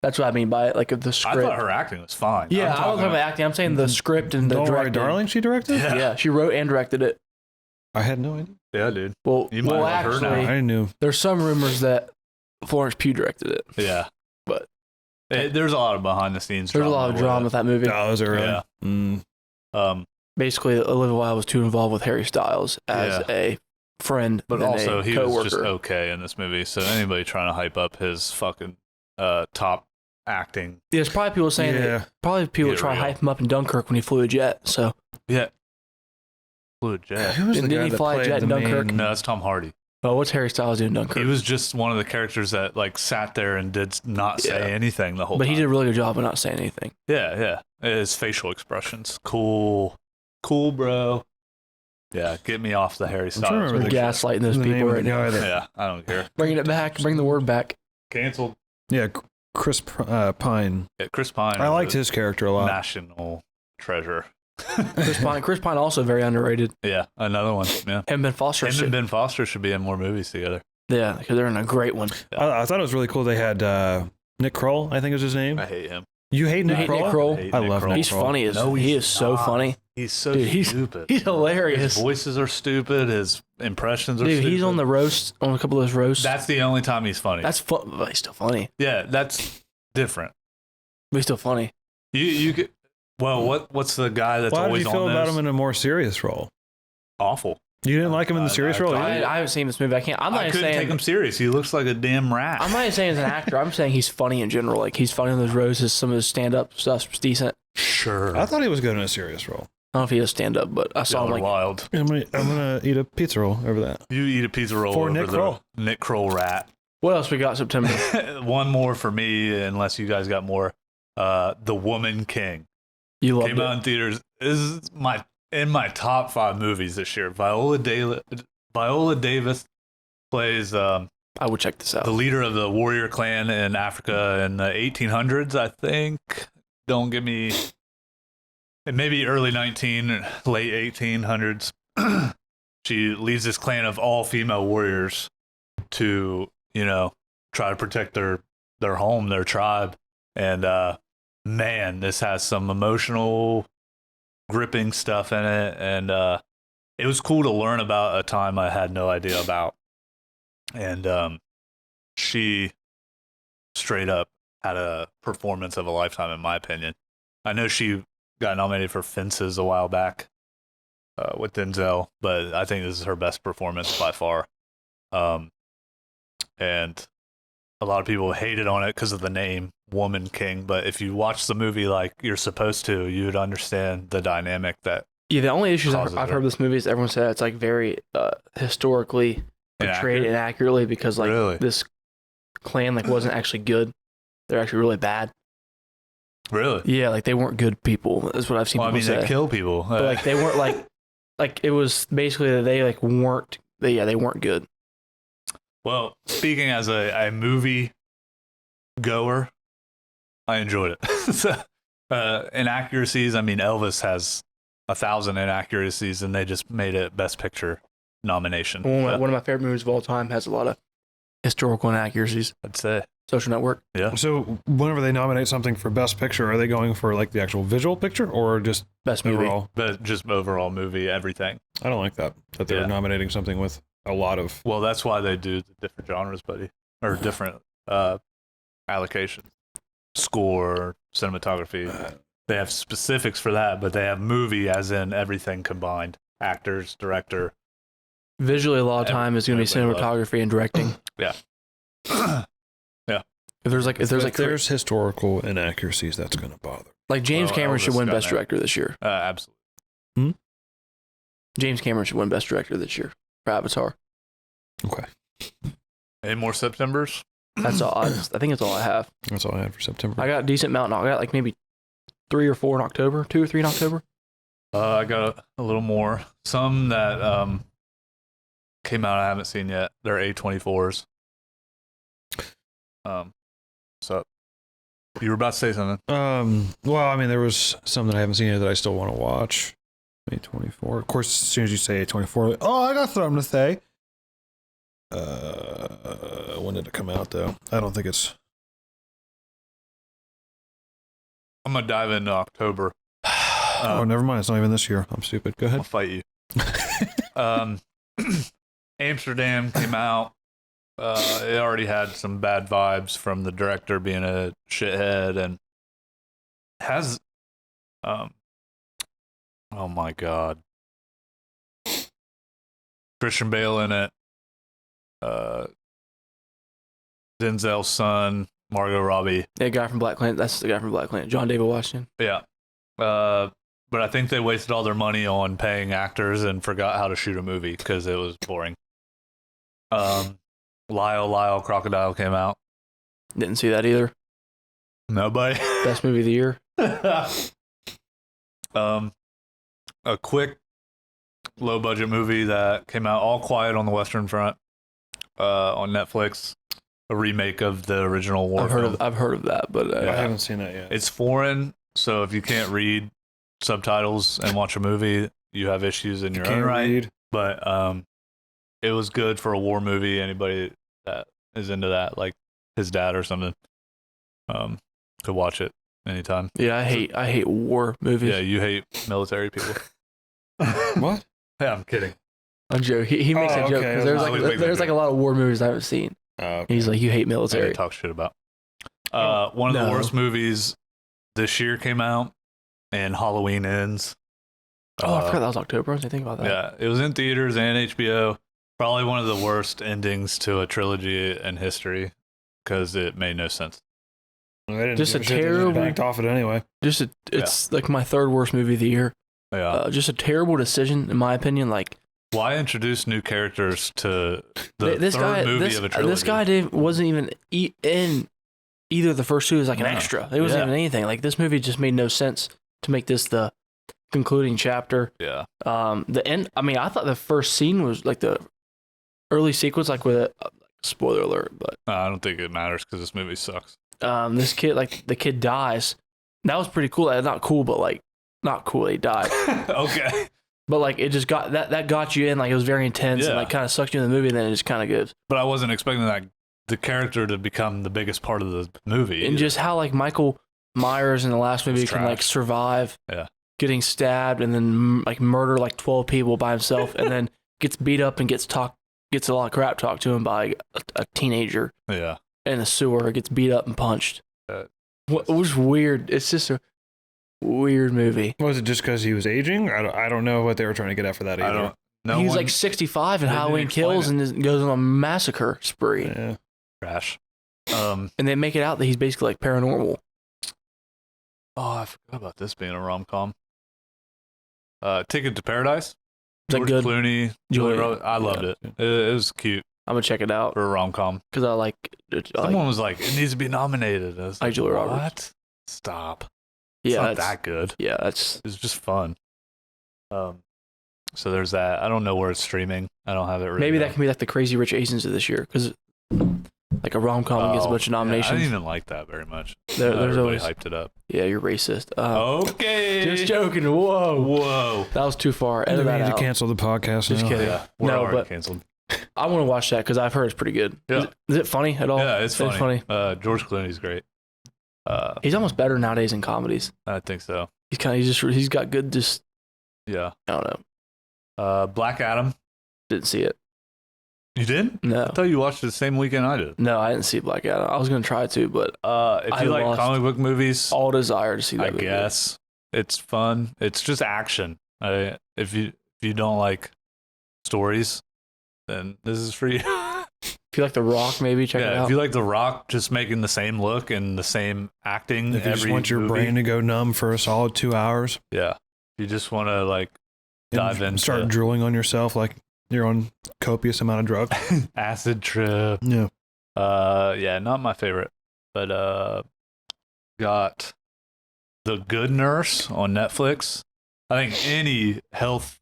That's what I mean by it, like the I script. thought her acting was fine. Yeah, I'm I was talking about acting. I'm saying the script and the Don't Worry, directing. Darling, she directed? Yeah. Yeah, she wrote and directed it. I had no idea. Yeah, dude. Well, You might have heard I actually, didn't know. there's some rumors that Florence Pugh directed it. Yeah. But- There's a lot of behind the scenes There's a lot of drama with that movie. Oh, is it really? Yeah. Mm. Basically, Olivia Wilde was too involved with Harry Styles as Yeah. a friend, But than also, a he coworker. was just okay in this movie. So anybody trying to hype up his fucking top acting. There's probably people saying Yeah. that probably people Get try to real. hype him up in Dunkirk when he flew a jet. So Yeah. Fluid Jet. Who was the Didn't guy he that fly a played jet in the Dunkirk? main- No, that's Tom Hardy. what's Harry Styles doing in Dunkirk? He was just one of the characters that like sat there and did not say Yeah. anything the whole but time. he did a really good job of not saying anything. Yeah. His facial expressions. Cool, bro. Yeah, get me off the Harry trying to Styles. remember We're the- bullshit. gaslighting those the name people of right the now. guy that- Yeah, I don't care. Bringing it back. Bring the word back. Canceled. Yeah, Chris Pine. Yeah, Chris Pine. I is liked a his character a lot. national treasure. Chris Pine also very underrated. Yeah, another one. Yeah. Him and Ben Foster. Him and Ben Foster should be in more movies together. Yeah, because they're in a great one. I thought it was really cool. They had Nick Kroll, I think is his name. I hate him. You hate You Nick hate Kroll? Nick Kroll? hate I Nick love Kroll. Nick He's Kroll. funny as No, he he's is so not. funny. He's so Dude, he's- stupid. He's hilarious. His voices are stupid. His impressions are Dude, stupid. he's on the roast on a couple of those roasts. That's the only time he's funny. That's fun. But he's still funny. yeah, that's different. But he's still funny. You could. Well, what's the guy that's Well, how did always you feel on about those? him in a more serious role? Awful. You didn't like him in the serious role I either? haven't seen this movie. I can't. I'm not I even couldn't take saying. him serious. He looks like a damn rat. I'm not even saying as an actor. I'm saying he's funny in general. Like he's funny on those roasts. Some of his stand-up stuff's decent. sure. I thought he was good in a serious role. I don't know if he does stand-up, but I saw Y'all him are like wild. I'm gonna eat a pizza roll over that. You eat a pizza roll For over Nick the Kroll. Nick Kroll rat. What else we got September? One more for me, unless you guys got more. The Woman King You loved came out it. in theaters. This is in my top 5 movies this year. Viola Davis plays I would check this out. the leader of the warrior clan in Africa in the 1800s, I think. Don't get me. It may be early late 1800s. She leads this clan of all female warriors to, try to protect their home, their tribe. And man, this has some emotional, gripping stuff in it. And it was cool to learn about a time I had no idea about. And she straight up had a performance of a lifetime, in my opinion. I know she got nominated for Fences a while back with Denzel, but I think this is her best performance by far. And a lot of people hated on it because of the name Woman King, but if you watch the movie like you're supposed to, you would understand the dynamic that. Yeah, the only issues Causes I've it. heard with this movie is everyone said it's like very historically portrayed Inaccurate? inaccurately because like Really? this clan like wasn't actually good. They're actually really bad. Really? Yeah, like they weren't good people. That's what I've seen Well, I people mean, say. they kill people. But like they weren't like it was basically that they like weren't. They weren't good. Well, speaking as a movie goer, I enjoyed it. So, inaccuracies, I mean, Elvis has 1,000 inaccuracies, and they just made it Best Picture nomination. One of my favorite movies of all time has a lot of historical inaccuracies. I'd say. Social Network. Yeah. So whenever they nominate something for Best Picture, are they going for like the actual visual picture or just Best movie. overall? But just overall movie, everything. I don't like that they're Yeah. nominating something with a lot of. Well, that's why they do the different genres, buddy, or different allocations. Score, cinematography. They have specifics for that, but they have movie as in everything combined. Actors, director. Visually, a lot of time is going to be Everybody cinematography and directing. Yeah. If There's historical inaccuracies, that's going to bother. like James Well, Cameron should Elvis win got Best that. Director this year. Absolutely. James Cameron should win Best Director this year for Avatar. Okay. Any more Septembers? That's all. I think that's all I have. That's all I had for September. I got a decent amount. I got like maybe 3 or 4 in October, 2 or 3 in October. I got a little more. Some that came out I haven't seen yet. They're A24s. So you were about to say something. Well, I mean, there was some that I haven't seen yet that I still want to watch. A24. Of course, as soon as you say A24, like, oh, I got something to say. When did it come out, though? I don't think it's. I'm gonna dive into October. Oh, never mind. It's not even this year. I'm stupid. Go I'll ahead. fight you. Amsterdam came out. It already had some bad vibes from the director being a shithead, and has oh my god, Christian Bale in it, Denzel's son, Margot Robbie. Yeah, guy from Black Planet. That's the guy from Black Planet. John David Washington. Yeah. But I think they wasted all their money on paying actors and forgot how to shoot a movie because it was boring. Lyle Crocodile came out. Didn't see that either. Nobody. Best movie of the year. A quick low budget movie that came out, All Quiet on the Western Front, on Netflix. A remake of the original war film. I've heard of that, but Yeah. I haven't seen that yet. It's foreign, so if you can't read subtitles and watch a movie, you have issues in your own Can't right. read. But it was good for a war movie. Anybody that is into that, like his dad or something, could watch it anytime. yeah, I hate war movies. Yeah, you hate military people. What? Yeah, I'm kidding. I'm joking. He makes Oh, that joke okay. because there's I was like making there's that like a lot of war movies I haven't seen. Okay. He's like, you hate I military. didn't talk shit about. One of the No. worst movies this year came out, and Halloween Ends. Oh, I forgot that was October. I was thinking about that. Yeah, it was in theaters and HBO. Probably one of the worst endings to a trilogy in history because it made no sense. I didn't Just give a shit. They just terrible- backed off it anyway. It's like my third worst movie of the year. Yeah. Just a terrible decision in my opinion. Like Why introduce new characters to the this third guy, movie this, of a trilogy? this guy wasn't even in either of the first two. It was like an No. extra. It wasn't Yeah. even anything. Like this movie just made no sense to make this the concluding chapter. Yeah. The end. I mean, I thought the first scene was like the early sequence, like with spoiler alert, but I don't think it matters because this movie sucks. this kid, like the kid dies. That was pretty cool. Not cool, but like not cool. He died. Okay. But like it just got that got you in. Like it was very intense and Yeah. like kind of sucked you in the movie. And then it just kind of goes. But I wasn't expecting that the character to become the biggest part of the movie. And just how like Michael Myers in the last movie It's can like trash. survive Yeah. getting stabbed and then like murder like 12 people by himself and then gets beat up and gets a lot of crap talked to him by a teenager Yeah. in the sewer, gets beat up and punched. That- It was weird. It's just a weird movie. Was it just because he was aging? I don't know what they were trying to get at for that either. I don't. No He's one like 65 and they didn't Halloween explain Kills it. and just goes on a massacre spree. Yeah. trash. And they make it out that he's basically like paranormal. Oh, I forgot about this being a rom-com. Ticket to Paradise. Is that George good? Clooney, Julia Roberts. I loved Yeah. it. It was cute I'm gonna check it out for a rom-com. because I like Someone was like, it needs to be nominated. I was like Julia what? Roberts. Stop. It's yeah, not that's, that good. yeah, that's It's just fun. So there's that. I don't know where it's streaming. I don't have it written maybe down. that can be like the Crazy Rich Asians of this year because like a rom com gets a bunch of yeah, I nominations. didn't even like that very much. There's Everybody always hyped it up. yeah, you're racist. Okay. Just joking. Whoa, Whoa. that was too far. Do Edit we that need to out. cancel the podcast Just now? kidding. Yeah, we're No, already but- canceled. I want to watch that because I've heard it's pretty good. Yeah. Is it funny at all? Yeah, it's funny. George Clooney's great. He's almost better nowadays in comedies. I think so. He's got good. Just Yeah. I don't know. Black Adam. Didn't see it. You did? No, I thought you watched it the same weekend I did. no, I didn't see Black Adam. I was gonna try to, but If I you like lost comic book movies, all desire to see that. I movie. guess it's fun. It's just action. If you don't like stories, then this is for you. If you like The Rock, maybe check it Yeah, out. if you like The Rock, just making the same look and the same acting If you just every want your movie, brain to go numb for a solid 2 hours, yeah, you just want to like and dive into start drooling on yourself like you're on copious amount of drugs. acid trip. Yeah. Yeah, not my favorite, but got The Good Nurse on Netflix. I think any health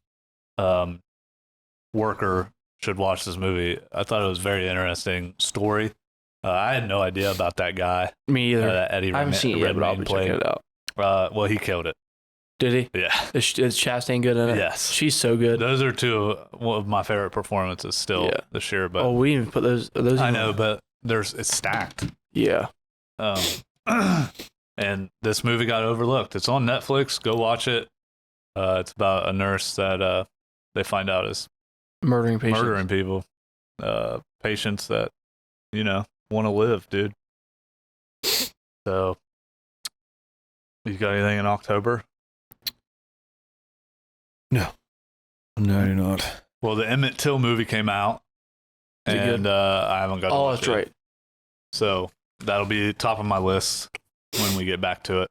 worker should watch this movie. I thought it was a very interesting story. I had no idea about that guy, Me either. that Eddie I haven't seen it yet, but I'll be Redmayne checking it out. Well, he killed it. Did he? Yeah. Is Chastain good in it? Yes. She's so good. Those are two of my favorite performances still Yeah. this year. But Oh, we didn't even put those. I know, but it's stacked. Yeah. And this movie got overlooked. It's on Netflix. Go watch it. It's about a nurse that they find out is Murdering patients. murdering people, patients that want to live, dude. So, you got anything in October? No, you're not. Well, the Emmett Till movie came out, Is it good? and I haven't got. To Oh, watch that's it. right. So that'll be top of my list when we get back to it.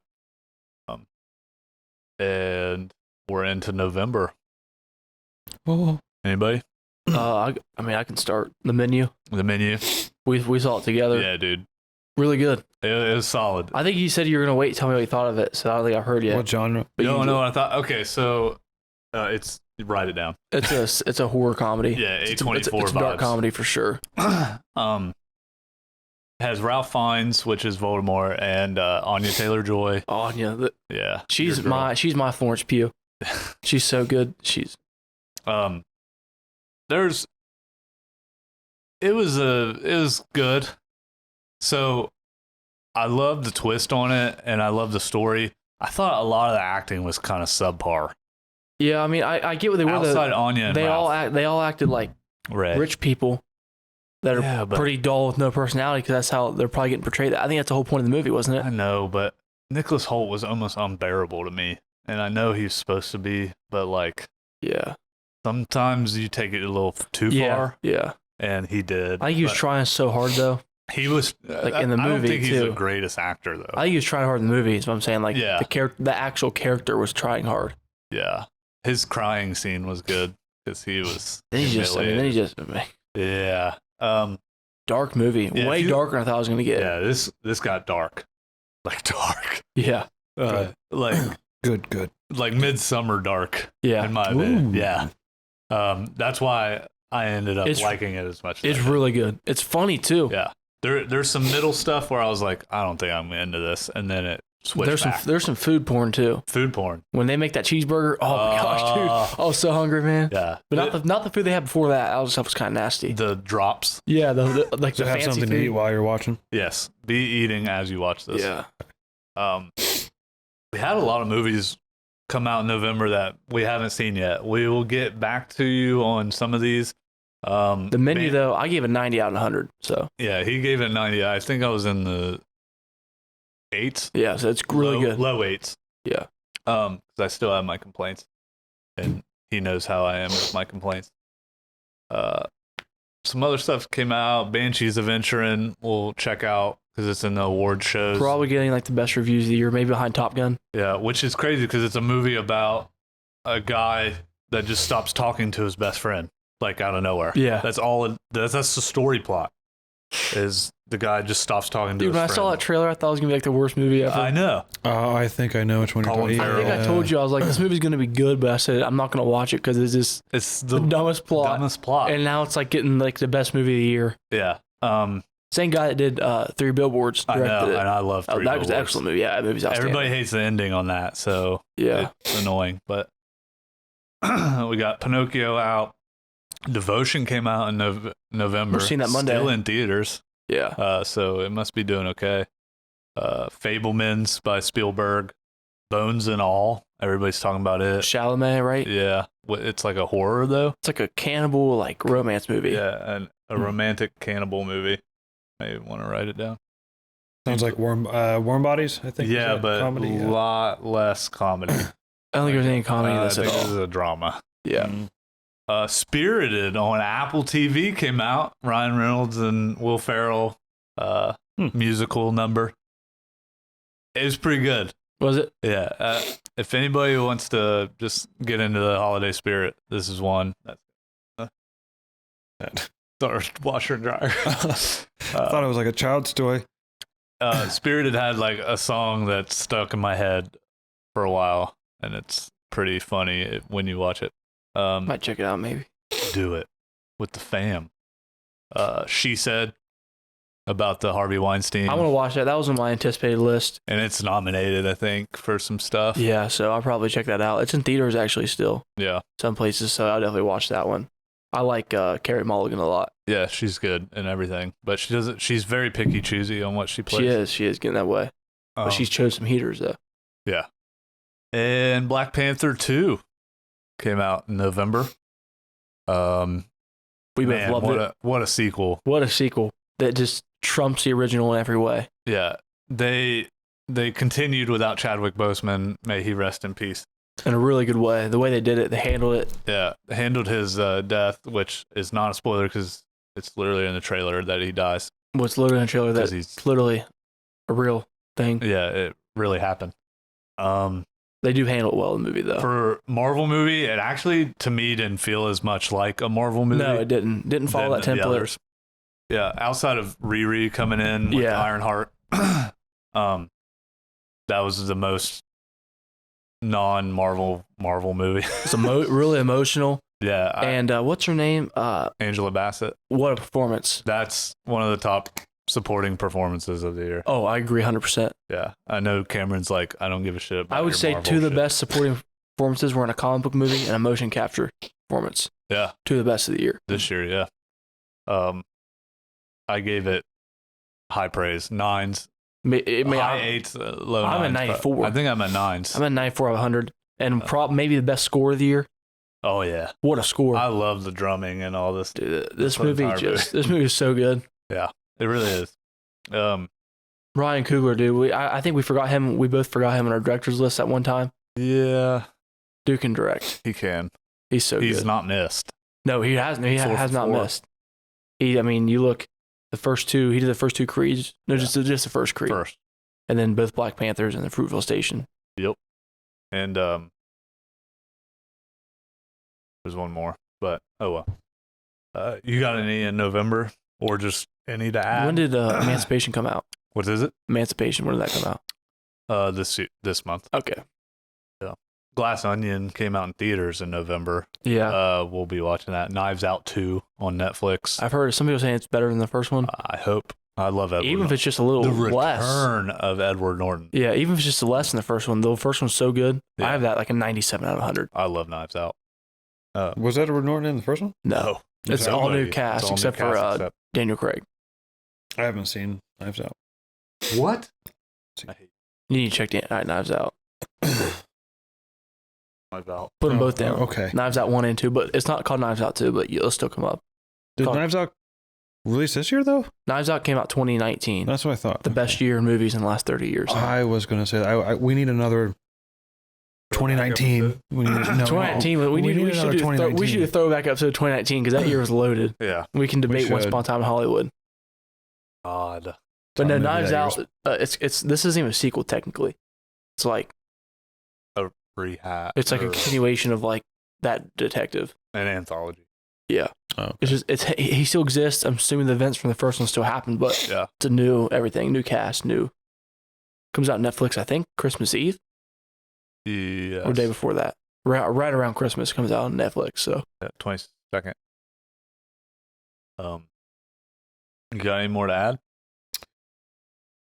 And we're into November. Oh, Anybody? I mean, I can start the menu. The menu? We saw it together. Yeah, dude. Really good. It was solid. I think you said you were gonna wait. And tell me what you thought of it. So I don't think I've heard yet. what genre? But You you don't can know do what I thought? Okay, so it's write it down. it. It's a horror comedy. Yeah, It's A24 a dark vibes. comedy for sure. Has Ralph Fiennes, which is Voldemort, and Anya Taylor-Joy. Oh yeah, Yeah, she's your girl. she's my Florence Pugh. She's so good. She's It was good. So I love the twist on it, and I love the story. I thought a lot of the acting was kind of subpar. yeah. I mean, I get what they were. Outside Anya and They Ralph. all acted like Red. rich people that are Yeah, but- pretty dull with no personality because that's how they're probably getting portrayed. I think that's the whole point of the movie, wasn't it? I know, but Nicholas Hoult was almost unbearable to me, and I know he's supposed to be, but like Yeah. sometimes you take it a little too Yeah. far, Yeah. and he did. I think he was but trying so hard though. He was like, in the I don't movie, think he's the too. greatest actor though. I think he was trying hard in the movie. Is what I'm saying. Like Yeah. the actual character was trying hard. Yeah, his crying scene was good. because he was. Then he just, Yeah. dark movie, Yeah, way darker than I thought I was gonna get. Yeah. This got dark, like dark, Yeah, like Good. like midsummer dark. yeah. In my opinion, Ooh. yeah. That's why I ended up liking it as much. As It's I did. really good. It's funny too. Yeah. There's some middle stuff where I was like, I don't think I'm into this, and then it switched back. There's some food porn too. Food porn. When they make that cheeseburger, oh my gosh, dude, I was so hungry, man. Yeah. But not the food they had before that. That stuff was kind of nasty. The drops. Yeah, like To the have fancy something food. to eat while you're watching. Yes. Be eating as you watch this. Yeah, We had a lot of movies come out in November that we haven't seen yet. We will get back to you on some of these. the menu though, I gave it 90 out of 100. So Yeah, he gave it 90. I think I was in the 8s. yeah, so it's really good. Low 8s. Yeah. Because I still have my complaints, and he knows how I am with my complaints. Some other stuff came out. Banshees of Inisherin we'll check out because it's in the award shows. Probably getting like the best reviews of the year, maybe behind Top Gun. Yeah, which is crazy because it's a movie about a guy that just stops talking to his best friend, like out of nowhere. Yeah. That's all. That's the story plot. Is the guy just stops talking to Dude, his when I friend. saw that trailer, I thought it was gonna be like the worst movie ever. I know. I think I know which one you're Colin talking about. Farrell. I think I told you I was like, this movie's gonna be good, but I said I'm not gonna watch it because it's just It's the the dumbest plot. dumbest plot. And now it's like getting like the best movie of the year. Yeah. Same guy that did Three Billboards I directed know, it. and I love Oh, Three that was an Billboards. excellent movie. Yeah, that movie's outstanding. Everybody hates the ending on that, so Yeah. it's annoying. But we got Pinocchio out. Devotion came out in November. We're seeing that Monday. Still in theaters. Yeah. So it must be doing okay. Fablemans by Spielberg. Bones and All. Everybody's talking about it. Chalamet, right? Yeah. It's like a horror, though. It's like a cannibal, like romance movie. Yeah, and a romantic cannibal movie. Maybe want to write it down. Sounds like Warm Bodies, I think. Yeah, Is that but comedy? a lot less comedy. I don't think there's any comedy in this I at think all. this is a drama. Yeah. Spirited on Apple TV came out. Ryan Reynolds and Will Ferrell musical number. It was pretty good. Was it? Yeah. If anybody wants to just get into the holiday spirit, this is one. Sorry, washer and dryer. I thought it was like a child's toy. Spirited had like a song that stuck in my head for a while, and it's pretty funny when you watch it. Might check it out, maybe. Do it with the fam. She Said about the Harvey Weinstein. I want to watch that. That was on my anticipated list. And it's nominated, I think, for some stuff. Yeah, so I'll probably check that out. It's in theaters actually still, Yeah. some places, so I'll definitely watch that one. I like Carey Mulligan a lot. Yeah, she's good and everything. But she doesn't she's very picky choosy on what she plays. She is getting that way. But she's chose some heaters though. Yeah. And Black Panther 2 came out in November. We both Man, loved what it. what a sequel. What a sequel that just trumps the original in every way. Yeah. They continued without Chadwick Boseman. May he rest in peace. In a really good way. The way they did it, they handled it. Yeah, handled his death, which is not a spoiler because it's literally in the trailer that he dies. What's literally in the trailer 'Cause that's literally a real thing. Yeah, it really happened. They do handle it well in the movie though. For Marvel movie, it actually to me didn't feel as much like a Marvel movie. No, it didn't. Didn't follow that than the template. others. Yeah, outside of Riri coming in with Yeah. Ironheart, that was the most non-Marvel movie. It's really emotional. Yeah, And what's her name? Angela Bassett. What a performance. That's one of the top supporting performances of the year. Oh, I agree 100%. Yeah, I know Cameron's like, I don't give a shit about I would your say Marvel two of the shit. best supporting performances were in a comic book movie and a motion capture performance. Yeah, Two of the best of the year. this year, yeah. I gave it high praise, 9s, high 8s, low 9s. I'm at but 94. I think I'm at 9s. I'm at 94 out of 100. And maybe the best score of the year. Oh yeah, What a score. I love the drumming and all this. Dude, this the movie entire this movie is so good. Yeah, it really is. Ryan Coogler, dude. I think we forgot him. We both forgot him on our director's list at one time. Yeah, Dude can direct. he can. He's so He's good. not missed. No, he hasn't. He 4 has for not 4. missed. I mean, you look the first two. He did the first two Creeds. No, just the first Creed, First. and then both Black Panthers and the Fruitvale Station. Yep. And there's one more, but oh well. You got any in November or just any to add? When did Emancipation come out? What is it? Emancipation. When did that come out? This month. Okay. Glass Onion came out in theaters in November. Yeah. We'll be watching that. Knives Out 2 on Netflix. I've heard some people saying it's better than the first one. I hope. I love Edward Even if Norton. it's just a little The less. return of Edward Norton. Yeah, even if it's just less than the first one. The first one's so good. Yeah. I have that like a 97 out of 100. I love Knives Out. Was Edward Norton in the first one? No. It's all new Nobody. cast It's all new except for cast except- Daniel Craig. I haven't seen Knives Out. What? You need to check Knives Out. Knives Out. Put them Oh, both down. okay. Knives Out 1 and 2, but it's not called Knives Out 2, but it'll still come up. Did Called- Knives Out release this year though? Knives Out came out 2019. That's what I thought. The best year in movies in the last 30 years. I was gonna say we need another 2019. We need, no, 2019, we should another do 2019. we should do a throwback episode of 2019 because that year was loaded. Yeah. We can debate Once should. Upon a Time in Hollywood. God. But no, Maybe Knives that Out. year's- It's this isn't even a sequel technically. It's like Rehab. it's like a continuation of like that detective. an anthology. Yeah, Oh, it's just he still exists. I'm assuming the events from the first one still happened, but Yeah. it's a new everything, new cast, new. Comes out on Netflix, I think Christmas Eve Yes. or day before that. Right around Christmas comes out on Netflix. So 22nd. You got any more to add?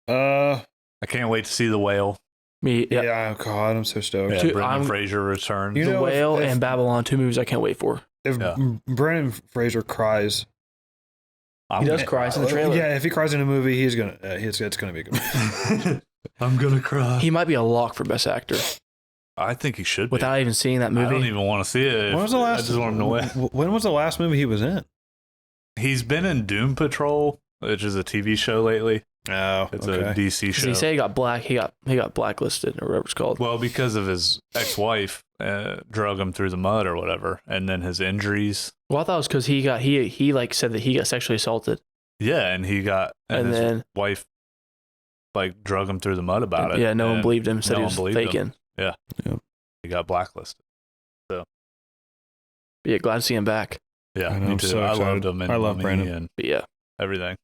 I can't wait to see The Whale. yeah. God, I'm so stoked. Yeah, Dude, Brendan Fraser returns. You The know, Whale if- and Babylon, two movies I can't wait for. If Yeah. Brendan Fraser cries, He does cry in the trailer. yeah, if he cries in a movie, he's gonna. It's gonna be a good. Movie. I'm gonna cry. He might be a lock for Best Actor I think he should be. without even seeing that I don't movie. even want to see it. When was the last? I just want him to win. When was the last movie he was in? He's been in Doom Patrol, which is a TV show lately. Oh, It's a DC show. He said he got blacklisted or whatever it's called. Well, because of his ex-wife drug him through the mud or whatever, and then his injuries. Well, I thought it was because he like said that he got sexually assaulted. Yeah, and he got And his then- wife like drug him through the mud about it. Yeah, no one and believed him. Said no he one was believed him. faking. He got blacklisted. But yeah, glad to see him back. Yeah, I know, me I'm too. so I excited. loved him. And I love Mummy Brandon. and But yeah, everything.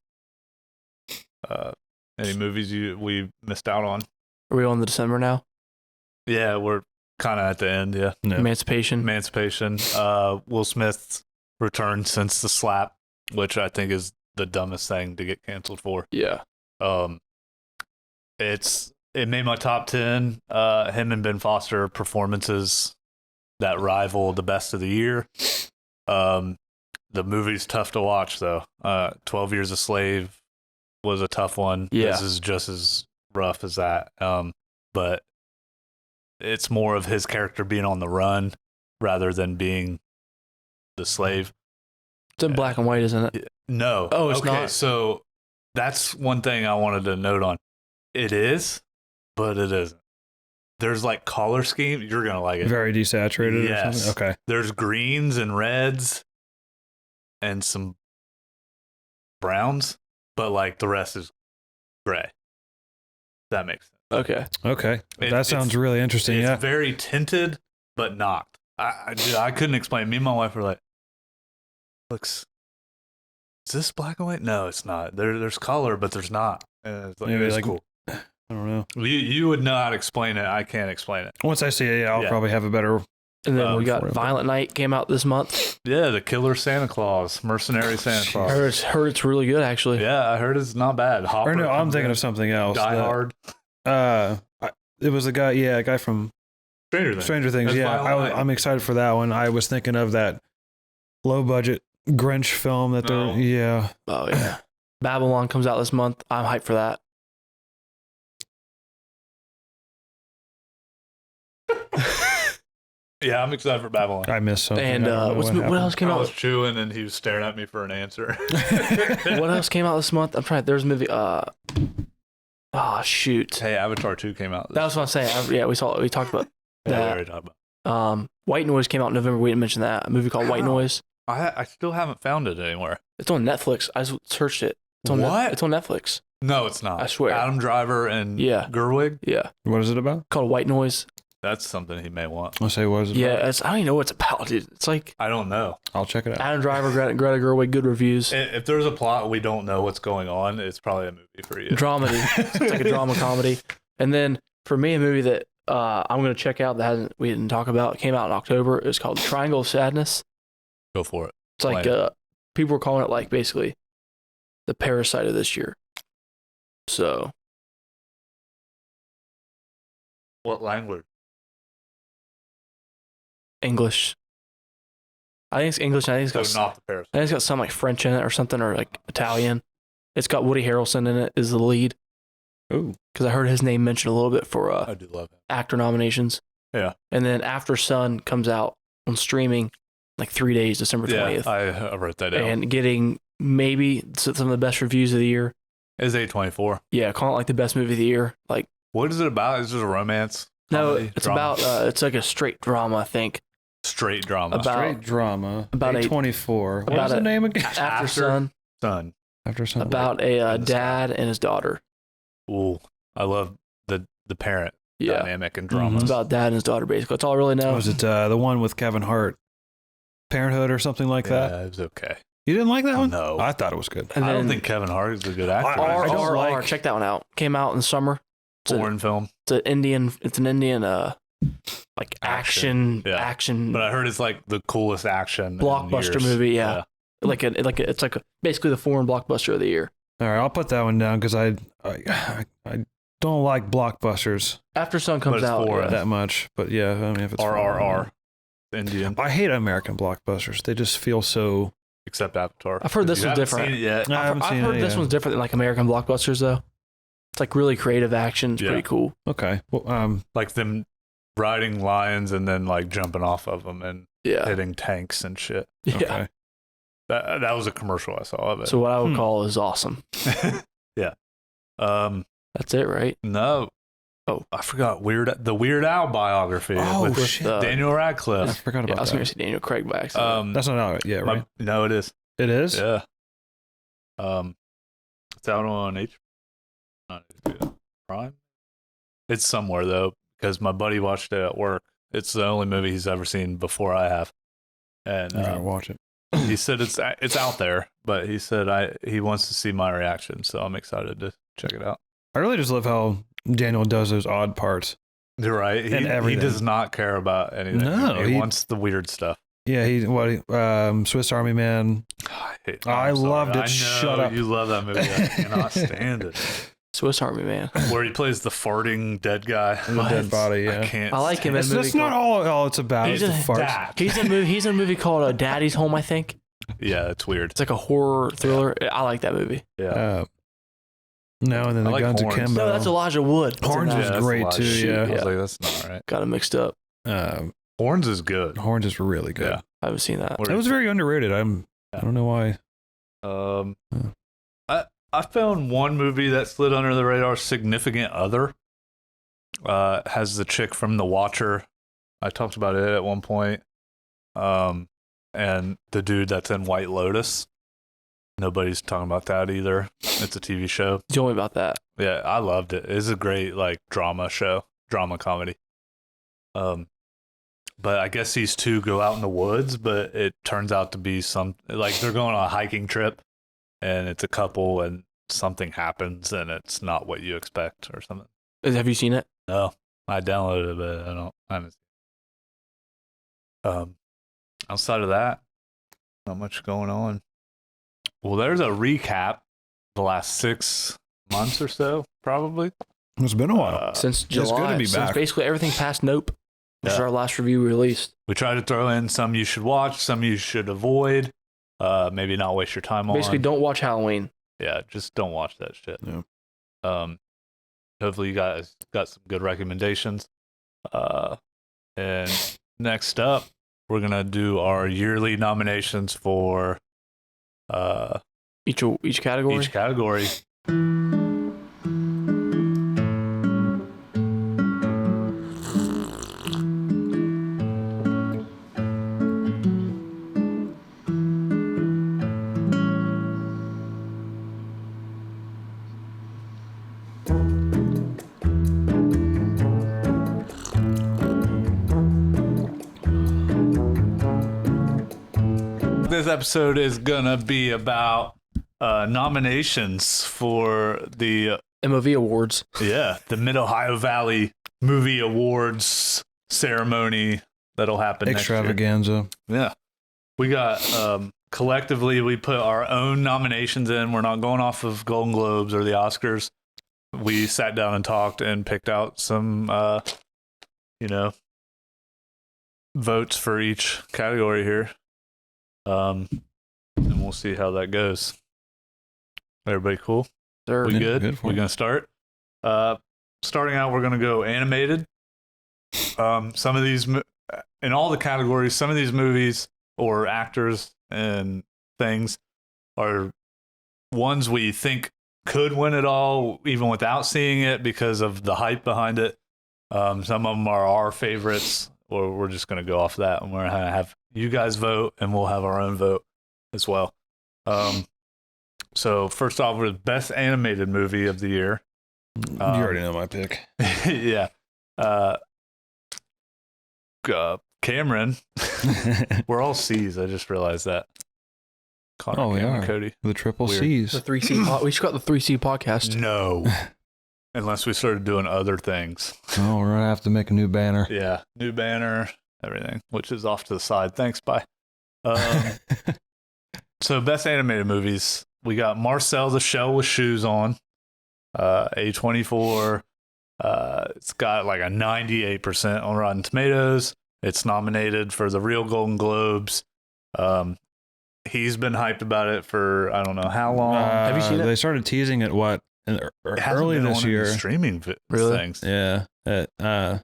Any movies we missed out on? are we on the December now? Yeah, we're kind of at the end. Yeah, No. Emancipation. Emancipation. Will Smith's return since the slap, which I think is the dumbest thing to get canceled for. Yeah. It made my top 10. Him and Ben Foster performances that rival the best of the year. The movie's tough to watch though. 12 Years a Slave was a tough one. Yeah. This is just as rough as that. But it's more of his character being on the run rather than being the slave. It's in black and white, isn't it? No. Oh, it's okay, not? So that's one thing I wanted to note on. It is, but it isn't. There's like color scheme. You're going to like it. Very desaturated. Yes. Or something? Okay. There's greens and reds and some browns, but like the rest is gray. That makes sense. Okay. Okay. It- That sounds it's- really interesting. It's Yeah. very tinted, but not. I couldn't explain. Me and my wife were like, "Looks, is this black and white? No, it's not. There's color, but there's not." And it's like, Maybe it's like- cool. I don't know. You would know how to explain it. I can't explain it. Once I see it, yeah, I'll Yeah. probably have a better. And then we got for it. Violent Night came out this month. Yeah, the Killer Santa Claus, Mercenary Santa Jeez. Claus. Heard it's really good actually. Yeah, I heard it's not bad. Hopper Or no, I'm comes thinking in. of something else. Die Hard. It was a guy from Stranger Things. Stranger Things. That's Yeah, Violent Night. I'm excited for that one. I was thinking of that low budget Grinch film that they're. No. Yeah. Oh yeah. Babylon comes out this month. I'm hyped for that. Yeah, I'm excited for Babylon. I missed something. And I don't know what happened. else came I out? was chewing and he was staring at me for an answer. What else came out this month? I'm trying. There's a movie. Oh shoot. Hey, Avatar 2 came out. That was what I was saying. Yeah, we talked about Yeah, we that. already talked about. White Noise came out in November. We didn't mention that. A movie called White How? Noise. I still haven't found it anywhere. It's on Netflix. I searched it. It's on What? It's on Netflix. No, it's not. I swear. Adam Driver and Yeah. Gerwig. Yeah. What is it about? Called White Noise. That's something he may want. I'll say what is it? Yeah, I don't even know what it's about, dude. It's like I don't know. I'll check it out. Adam Driver, Greta Gerwig, good reviews. If there's a plot we don't know what's going on, it's probably a movie for you. Dramedy. It's like a drama comedy. And then for me, a movie that I'm going to check out that we didn't talk about, it came out in October. It's called Triangle of Sadness. Go for it. It's like people were calling it like basically the Parasite of this year. So What language? English. I think it's English. I think it's got So not the Parasite. I think it's got some like French in it or something, or like Italian. It's got Woody Harrelson in it as the lead. Ooh. Because I heard his name mentioned a little bit for I do love it. actor nominations. Yeah. And then After Sun comes out on streaming like 3 days, December 20th. Yeah, I wrote that down. And getting maybe some of the best reviews of the year. It's A24. Yeah, calling it like the best movie of the year. Like, What is it about? Is it a romance? no, Comedy? it's Drama? about it's like a straight drama, I think. Straight drama. about- Straight drama. about A24. What about is the a- name again? After Sun, Son. After some. about a dad and his daughter. Ooh, I love the parent Yeah, dynamic and drama. it's about dad and his daughter. Basically, that's all I really know. Was it the one with Kevin Hart? Parenthood or something like that? Yeah, it was okay. You didn't like that one? No. I thought it was good. And I don't then think Kevin Hart is a good actor. I don't RRR, like- check that one out. Came out in the summer. Foreign film. It's an Indian like action Yeah. action But I heard it's like the coolest action in blockbuster years. movie. Yeah, it's like basically the foreign blockbuster of the year. All right, I'll put that one down because I don't like blockbusters After Sun But comes it's out. foreign. that much. But yeah, I mean, if it's RRR. Indian. I hate American blockbusters. They just feel so. Except Avatar. I've heard this You one's haven't different. Seen it yet. I haven't I've seen heard it. this yeah. one's different than like American blockbusters though. It's like really creative action. It's Yeah. pretty cool. Okay. Well, Like them riding lions and then like jumping off of them and Yeah, hitting tanks and shit. yeah. okay. That was a commercial I saw of it. So what I would call is awesome. yeah. That's it, right? No. Oh, I forgot the Weird Al biography Oh, with shit. Daniel I Radcliffe. forgot Yeah, about I was going that. to say Daniel Craig by accident. That's not out yet, right? No, it is. It is? Yeah. It's out on not HBO Prime. It's somewhere though, because my buddy watched it at work. It's the only movie he's ever seen before I have, and I'm going to watch it. he said it's out there, but he said he wants to see my reaction, so I'm excited to check it out. I really just love how Daniel does those odd parts. You're right. He everything. does not care about anything. No, he he- wants the weird stuff. Yeah, Swiss Army Man. I I'm sorry. loved it. I know Shut up. You love that movie. I cannot stand it. Swiss Army Man. Where he plays the farting dead guy. And the dead body, I yeah. can't. I like him in stand a movie That's not all it's about. He's It's the a farts. Dad. He's in a movie called Daddy's Home, I think. Yeah, it's weird. It's like a horror thriller. I like that movie. Yeah. No, and then I the like Guns Horns. Akimbo. No, that's Elijah Wood. That's in Horns that. was that's great a lot of too, shit. yeah. I was Yeah. like, that's not right. Got it mixed up. Horns is good. Horns is really good. Yeah. I haven't seen that. It was very underrated. I don't know why. I found one movie that slid under the radar, Significant Other. Has the chick from The Watcher. I talked about it at one point. And the dude that's in White Lotus. Nobody's talking about that either. It's a TV show. Tell me about that. Yeah, I loved it. It's a great like drama comedy. But I guess these two go out in the woods, but it turns out to be like they're going on a hiking trip and it's a couple and something happens and it's not what you expect or something. Have you seen it? No, I downloaded it, but I haven't seen it. Outside of that, not much going on. Well, there's a recap the last 6 months or so, probably. It's been a while. Since it's good July. to be Since back. basically everything past Nope. Which is Yeah. our last review we released. We try to throw in some you should watch, some you should avoid. Maybe not waste your time on. Basically, don't watch Halloween. Yeah, just don't watch that shit. Yeah. Hopefully you guys got some good recommendations. And next up, we're gonna do our yearly nominations for Each category. each category. this episode is gonna be about nominations for the MOV Awards. the Mid Ohio Valley Movie Awards ceremony that'll happen Extravaganza. next year. Yeah, we got collectively we put our own nominations in. We're not going off of Golden Globes or the Oscars. We sat down and talked and picked out some, votes for each category here. And we'll see how that goes. Everybody cool? Sure. We Yeah, good? good for We're it. going to start. Starting out, we're going to go animated. Some of these, in all the categories, some of these movies or actors and things are ones we think could win it all, even without seeing it because of the hype behind it. Some of them are our favorites, or we're just going to go off that, and we're going to have you guys vote, and we'll have our own vote as well. So first off, we're the best animated movie of the year. You already know my pick. Yeah. Cameron. We're all C's. I just realized that. Connor, Oh, we Cameron, are. Cody. The triple Weird. C's. The 3C. We just got the 3C podcast. No. Unless we started doing other things. Oh, we're gonna have to make a new banner. Yeah. New banner, everything, which is off to the side. Thanks. Bye. So best animated movies. We got Marcel the Shell with Shoes on. A24. It's got like a 98% on Rotten Tomatoes. It's nominated for the real Golden Globes. He's been hyped about it for I don't know how long. Have you seen it? They started teasing it It hasn't early been this on year. any streaming Really? things. Yeah. They're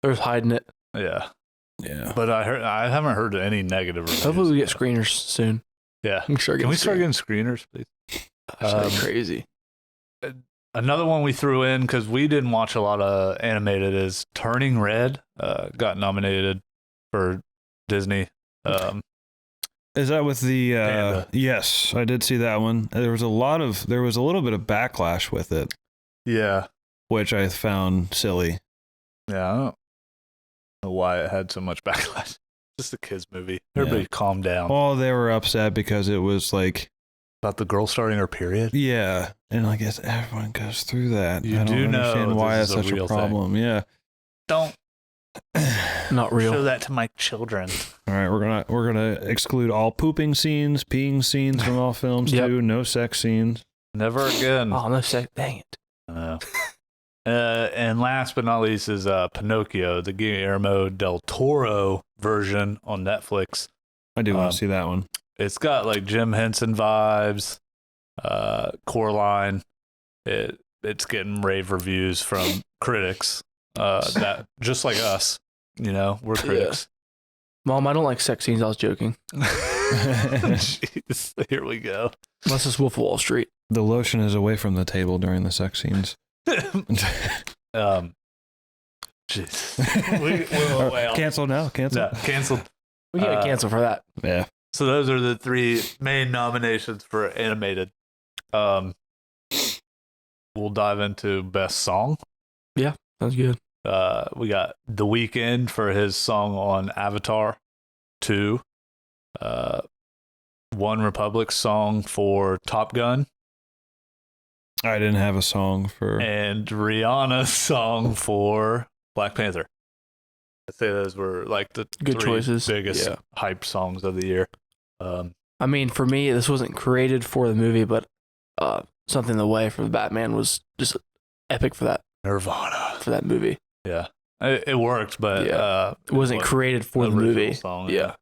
just hiding it. Yeah, Yeah. but I haven't heard any negative reviews. Hopefully we get screeners soon. Yeah, I'm sure. can we start getting screeners, please? That's crazy. Another one we threw in because we didn't watch a lot of animated is Turning Red. Got nominated for Disney. Is that with the Panda. yes, I did see that one. There was a little bit of backlash with it, Yeah, which I found silly. yeah. I don't know why it had so much backlash. Just a kids movie. Everybody calm down. Oh, they were upset because it was like, About the girl starting her period. yeah, and I guess everyone goes through that. You I don't do know understand why this it's is a such real a problem. Yeah. Don't Not real. show that to my children. All right, we're gonna exclude all pooping scenes, peeing scenes from all films Yep. too. No sex scenes. Never again. Oh no! Dang it. I know. And last but not least is Pinocchio, the Guillermo del Toro version on Netflix. I do want to see that one. It's got like Jim Henson vibes, Coraline. It's getting rave reviews from critics. That just like us, we're critics. Mom, I don't like sex scenes. I was joking. Jeez, here we go. Unless it's Wolf of Wall Street. The lotion is away from the table during the sex scenes. Jeez. We're way off. Cancel now. Cancel. No, canceled. We can't cancel for that. Yeah. So those are the three main nominations for animated. We'll dive into best song. Sounds good. We got The Weeknd for his song on Avatar 2. One Republic song for Top Gun. I didn't have a song for. And Rihanna's song for Black Panther. I'd say those were like the Good three choices. biggest Yeah. hype songs of the year. I mean, for me, this wasn't created for the movie, but Something in the Way for the Batman was just epic for that Nirvana. movie. Yeah. It worked, but It wasn't created for the original movie. song. Yeah.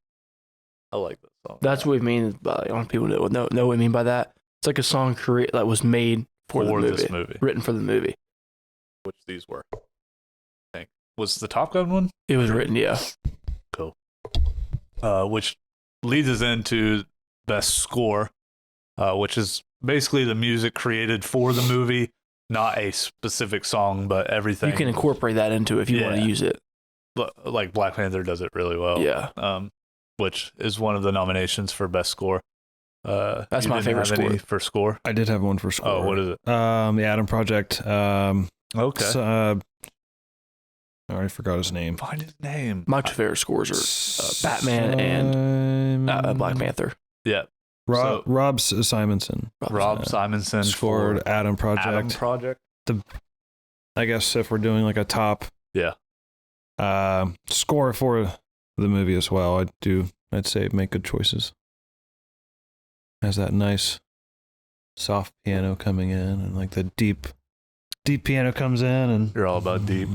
I like that song. That's what we mean by, I want people to know what we mean by that. It's like a song that was made for the movie, this movie, written for the movie. which these were. I think was the Top Gun one. It was written, yeah. Cool. Which leads us into best score, which is basically the music created for the movie, not a specific song, but everything. You can incorporate that into it if you want to Yeah. use it. Like Black Panther does it really well. Yeah. Which is one of the nominations for best score. That's you my didn't favorite have any score. for score. I did have one for score. Oh, what is it? The Adam Project. Okay. I already forgot his name. Find his name. My two favorite scores are Batman and Black Panther. Yeah. Rob Simonson Rob Simonson scored for Adam Project. Adam Project. I guess if we're doing like a top score for the movie as well, I'd say make good choices. Has that nice soft piano coming in, and like the deep piano comes in, and You're all about deep.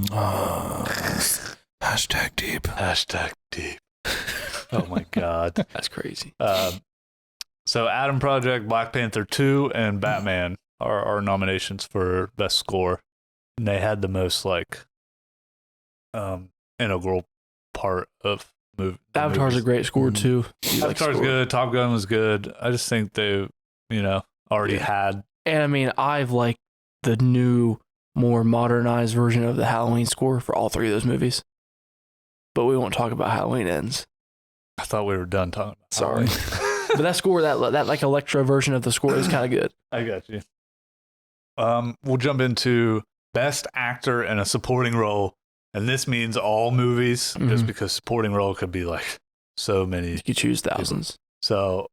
Hashtag deep. Hashtag deep. Oh my God. That's crazy. So Adam Project, Black Panther 2, and Batman are our nominations for best score. And they had the most like integral part of movie. Avatar's a great score too. Avatar's good. Top Gun was good. I just think they, already had. And I mean, I've liked the new, more modernized version of the Halloween score for all 3 of those movies. But we won't talk about Halloween Ends. I thought we were done talking about Sorry. Halloween. But that score, that like electro version of the score is kind of good. I got you. We'll jump into best actor in a supporting role. And this means all movies, just because supporting role could be like so many. You could choose thousands. So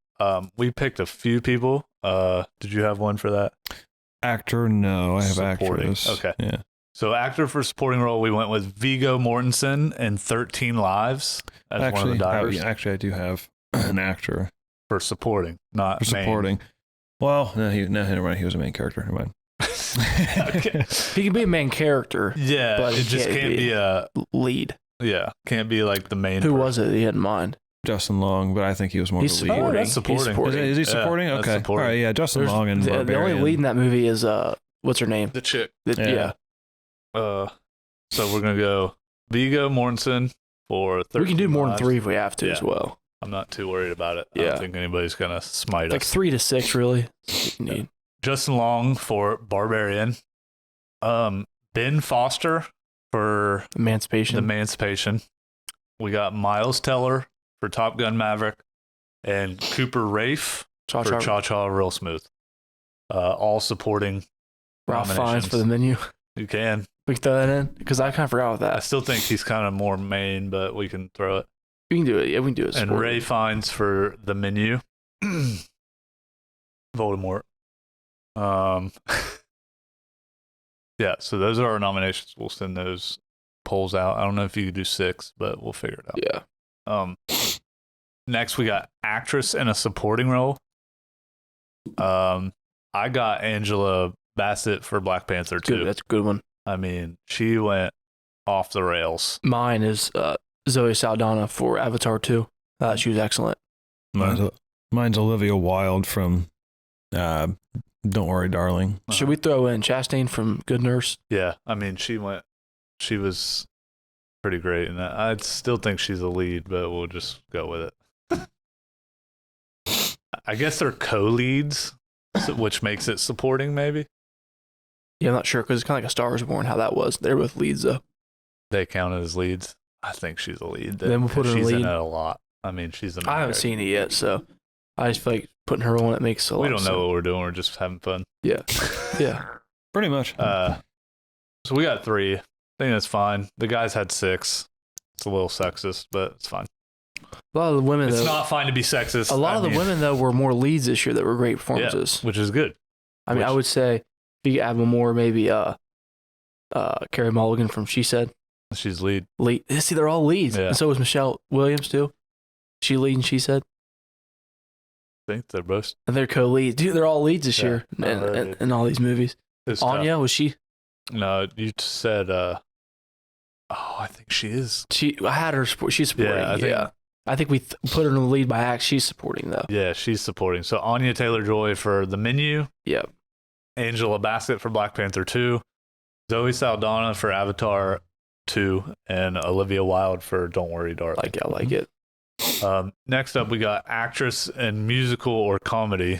we picked a few people. Did you have one for that? Actor? No, I have Supporting. actress. Okay. Yeah. So actor for supporting role, we went with Viggo Mortensen in 13 Lives as one of the divers. Actually, I do have an actor For supporting, not for supporting. Well, never mind. He was a main character. Never mind. Okay. He can be a main character. Yeah, But it just can't be a lead. can't be like the main. Who person. was it he had in mind? Justin Long, but I think he was more He's of a lead. supporting. That's supporting. He's supporting. Is he Yeah, supporting? that's Okay. supporting. All right. Yeah, Justin There's- Long and the only Barbarian. lead in that movie is what's her name? The chick. Yeah. So we're gonna go Viggo Mortensen for 13 We can do more than Lives. 3 if we have to Yeah. as well. I'm not too worried about it. I Yeah. don't think anybody's gonna smite Like us. 3 to 6, really. That's what you need. Justin Long for Barbarian. Ben Foster for Emancipation. Emancipation. We got Miles Teller for Top Gun Maverick, and Cooper Rafe for Cha Cha Real Smooth. All supporting Ralph Fiennes nominations. for the menu. You can. We can throw that in because I kind of forgot about I that. still think he's kind of more main, but we can throw it. We can do it. Yeah, we can do it. And Sport. Ray Fiennes for the menu. Voldemort. Yeah, so those are our nominations. We'll send those polls out. I don't know if you could do 6, but we'll figure it out. Yeah. Next we got actress in a supporting role. I got Angela Bassett for Black Panther 2. Good. That's a good one. I mean, she went off the rails. Mine is Zoe Saldana for Avatar 2. She was excellent. Mine's Olivia Wilde from Don't Worry, Darling. Should we throw in Chastain from Good Nurse? Yeah, I mean, she was pretty great in that. I still think she's a lead, but we'll just go with it. I guess they're co-leads, which makes it supporting, maybe. Yeah, I'm not sure because it's kind of like a Star is Born how that was. They're both leads though. They counted as leads. I think she's a lead. Then we'll put her in she's lead. in it a lot. I mean, she's the main I haven't character. seen it yet, so I just feel like putting her on it makes a lot We of don't sense. know what we're doing. We're just having fun. Yeah. Yeah. Pretty much. So we got 3. I think that's fine. The guys had 6. It's a little sexist, but it's fine. A lot of the women It's though. not fine to be sexist. A lot I of the mean, women though were more leads this year that were great performances. which is good. I mean, I would say if you could add one more, maybe Carrie Mulligan from She Said. She's lead. Lead. See, they're all leads. Yeah. And so was Michelle Williams too. She lead and She Said. I think they're both. And they're co-leads. Dude, they're all leads this Yeah. year Oh, they're in, good. in all these movies. It's tough. Anya, was she? No, you said. I think she is. I had her. She's supporting. Yeah, I think we put her in the lead by act. She's supporting though. Yeah, she's supporting. So Anya Taylor-Joy for The Menu. Yep. Angela Bassett for Black Panther 2. Zoe Saldana for Avatar 2, and Olivia Wilde for Don't Worry, Darling. I like it. Next up, we got actress in musical or comedy.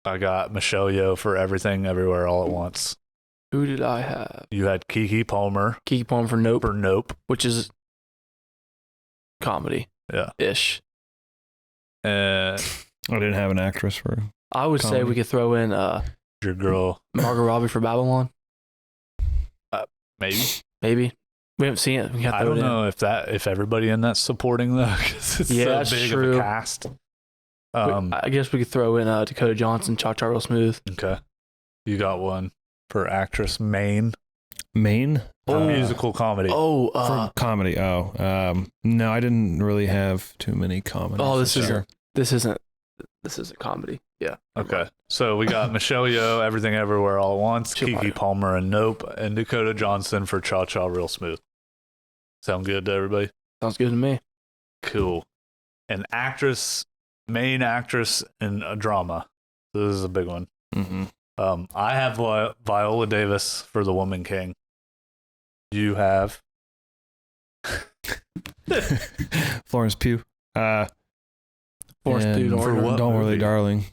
I got Michelle Yeoh for Everything Everywhere All at Once. Who did I have? You had Keke Palmer Keke Palmer for Nope, for Nope. which is comedy. Yeah. Ish. I didn't have an actress for. I would say Comedy. we could throw in Your girl, Margot Robbie for Babylon. maybe. Maybe. We haven't seen it. We got I don't know if everybody in that's supporting though, because it's Yeah, so that's big true. of a cast. I guess we could throw in Dakota Johnson, Cha Cha Real Smooth. Okay. You got one for actress Maine. Maine? Musical comedy. Oh, For comedy. No, I didn't really have too many comedies. oh, this year. isn't comedy. Yeah. Okay. So we got Michelle Yeoh, Everything Everywhere All at Once, She'll Keke probably- Palmer and Nope, and Dakota Johnson for Cha Cha Real Smooth. Sound good to everybody? Sounds good to me. Cool. An actress, main actress in a drama. This is a big one. Mm-hmm. I have Viola Davis for The Woman King. You have Florence Pugh. Florence and Pugh, don't for worry. what Don't movie? Worry, Darling.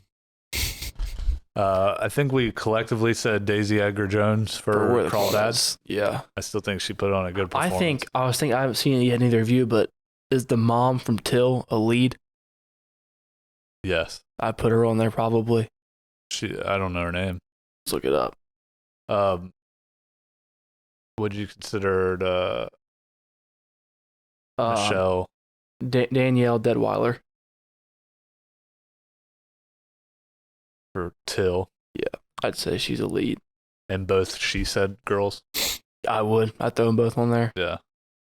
I think we collectively said Daisy Edgar Jones Where for the Crawdads. Yeah. I still think she put on a good I performance. I haven't seen it yet, neither of you, but is the mom from Till a lead? Yes. I put her on there probably. I don't know her name. Let's look it up. Would you consider Uh, Michelle? Danielle Deadweiler. For Till I'd say she's a lead. and both She Said girls. I would. I'd throw them both on there Yeah, it's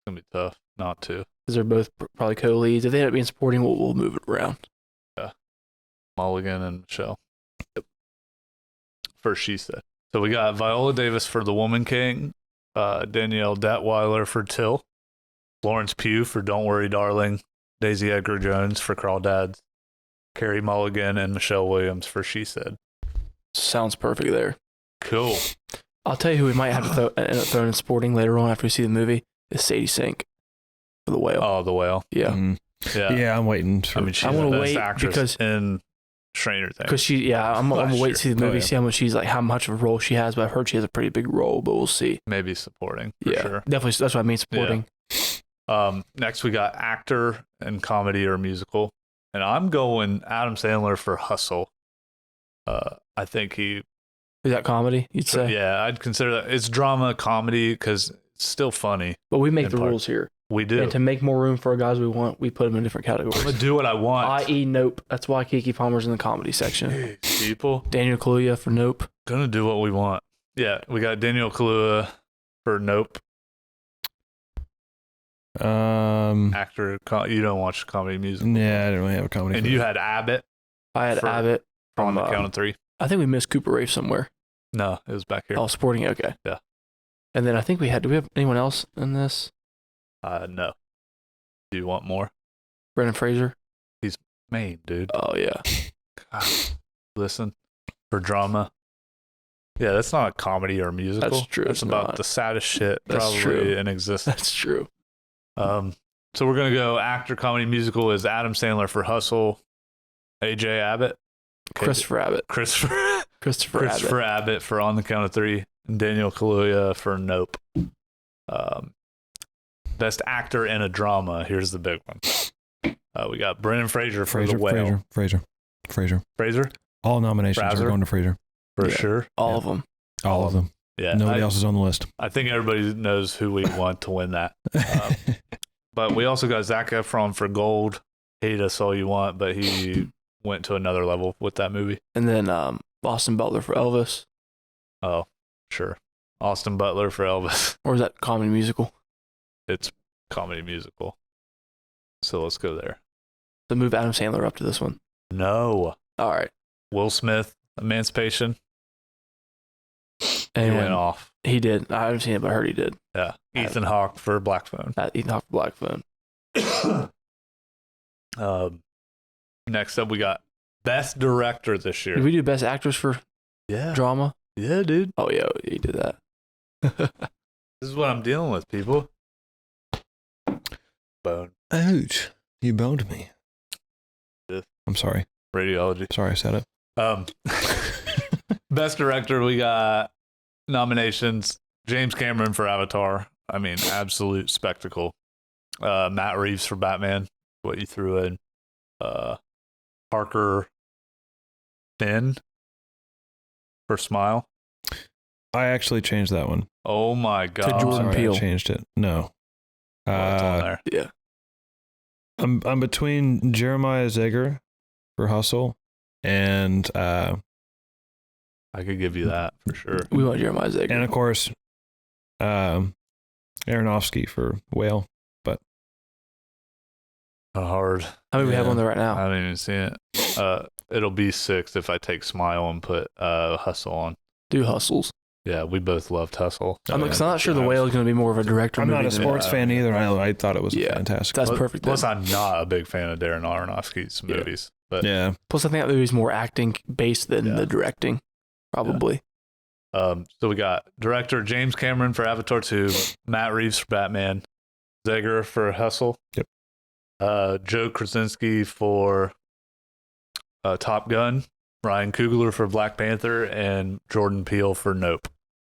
gonna be tough not to. because they're both probably co-leads. If they end up being supporting, we'll move it around. Mulligan and Michelle. Yep. For She Said. So we got Viola Davis for The Woman King, Danielle Detweiler for Till, Florence Pugh for Don't Worry Darling, Daisy Edgar Jones for Crawdads, Carrie Mulligan and Michelle Williams for She Said. Sounds perfect there. Cool. I'll tell you who we might have to end up throwing in sporting later on after we see the movie is Sadie Sink for The Whale. Oh, The Whale. Yeah. Mhm. Yeah. Yeah, I'm waiting. For, I mean, she's I the wanna best wait actress because- in Stranger Things. Because I'm gonna wait to see the Oh, movie, yeah. see how much of a role she has. But I've heard she has a pretty big role, but we'll see. Maybe supporting, for Yeah, sure. definitely. That's what I mean, supporting. Next, we got actor in comedy or musical. And I'm going Adam Sandler for Hustle. I think he, Is that comedy? You'd say. yeah, I'd consider that. It's drama, comedy, because it's still funny. But we make In the part. rules here, We do. and to make more room for our guys we want, we put them in different I'm categories. going to do what I want. I.e., Nope. That's why Keke Palmer's in the comedy section. Jeez, people, Daniel Kaluuya for Nope. going to do what we want. Yeah, we got Daniel Kaluuya for Nope. Actor, you don't watch comedy music. Yeah, I didn't really have a comedy. And for you that. had Abbott I had For- Abbott on from. the count of three. I think we missed Cooper Rafe somewhere. No, it was back here. Oh, sporting. Okay. Yeah. And then I think we had. Do we have anyone else in this? No. Do you want more? Brendan Fraser. Maine, dude. Oh yeah. God. Listen, for drama. Yeah, that's not a comedy or musical. That's true, That's it's about not. the saddest shit That's probably true. in existence. That's true. So we're gonna go actor, comedy, musical is Adam Sandler for Hustle, AJ Abbott, okay, Christopher Abbott. Christopher Abbott for On the Count of Three, and Daniel Kaluuya for Nope. Best actor in a drama. Here's the big one. We got Brendan Fraser for The Whale. Fraser. Fraser All nominations Fraser? are going to Fraser. for Yeah. sure. All of them. All of them. Yeah, Nobody else is on the list. I think everybody knows who we want to win that. But we also got Zac Efron for Gold. Hate us all you want, but he went to another level with that movie. And then Austin Butler for Elvis. Oh, sure. Austin Butler for Elvis. Or is that comedy musical? It's comedy musical. So let's go there. So move Adam Sandler up to this one. No. All right. Will Smith, Emancipation. He And went off. he did. I haven't seen it, but I heard he did. Yeah. Ethan Hawke for Black Phone. Ethan Hawke for Black Phone. Next up, we got Best Director this year. Did we do Best Actress for Yeah. Drama? Yeah, dude. Oh, yeah. He did that. This is what I'm dealing with, people. Bone. Ouch. You boned me. Yeah. I'm sorry. Radiology. Sorry I said it. Best Director, we got nominations. James Cameron for Avatar. I mean, absolute spectacle. Matt Reeves for Batman. What you threw in. Parker Finn for Smile. I actually changed that one. Oh my god. Jordan Sorry, Peele. I changed it. No. Oh, it's on there. Yeah. I'm between Jeremiah Zegar for Hustle, and I could give you that for sure. We want Jeremiah Zager. of course, Aronofsky for Whale. Hard. I mean, we have Yeah. one there right I now. haven't even seen it. It'll be 6 if I take Smile and put Hustle on. Do Hustles. Yeah, we both loved Hustle. Oh, I'm yeah. not sure the Whale is going to be more of a director I'm movie not a than- sports fan either. I thought it was Yeah. fantastic. That's Plus- perfect. Plus, then. I'm not a big fan of Darren Aronofsky's Yeah. movies. But Yeah. Plus, I think that movie's more acting based than Yeah. the directing, probably. so we got director James Cameron for Avatar 2, Matt Reeves for Batman, Zegger for Hustle. Yep. Joe Krasinski for Top Gun, Ryan Coogler for Black Panther, and Jordan Peele for Nope.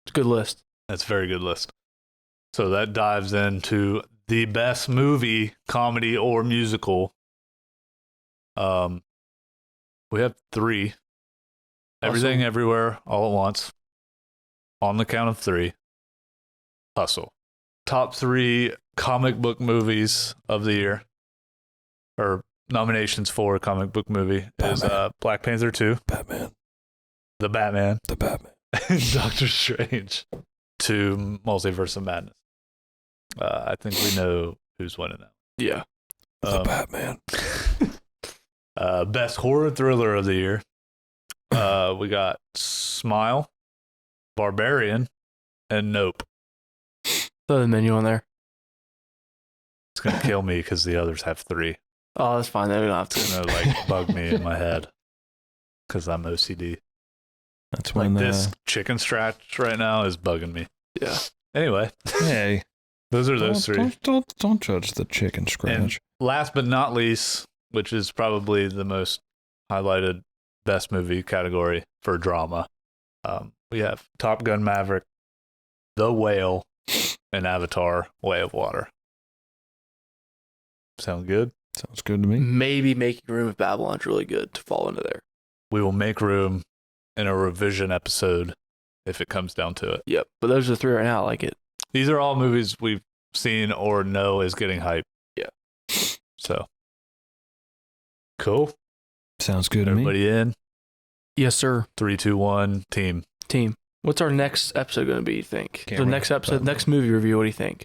It's a good list. That's a very good list. So that dives into the best movie, comedy, or musical. We have 3. Everything, Hustle. Everywhere, All at Once. On the count of 3. Hustle. Top 3 comic book movies of the year, or nominations for a comic book movie, is Black Panther 2, Batman. The Batman, The Batman. and Doctor Strange 2, Multiverse of Madness. I think we know who's winning that. Yeah. The Batman. Best horror thriller of the year. We got Smile, Barbarian, and Nope. Throw the menu on there. It's gonna kill me because the others have 3. Oh, that's fine. Then we don't have It's to. gonna like bug me in my head because I'm OCD. That's Like when this chicken scratch right now is bugging me. Yeah. Anyway, Hey, those are those 3. Don't judge the chicken scratch. Last but not least, which is probably the most highlighted best movie category for drama, we have Top Gun Maverick, The Whale, and Avatar: Way of Water. Sound good? Sounds good to me. Maybe Making Room if Babylon's really good to fall into there. We will make room in a revision episode if it comes down to it. Yep. But those are 3 right now. I like it. These are all movies we've seen or know is getting hype. Yeah. So cool. Sounds good to me. Everybody in? Yes, sir. 3, 2, 1, team. Team. What's our next episode going to be, you think? Can't So remember. next episode, Babylon. next movie review, what do you think?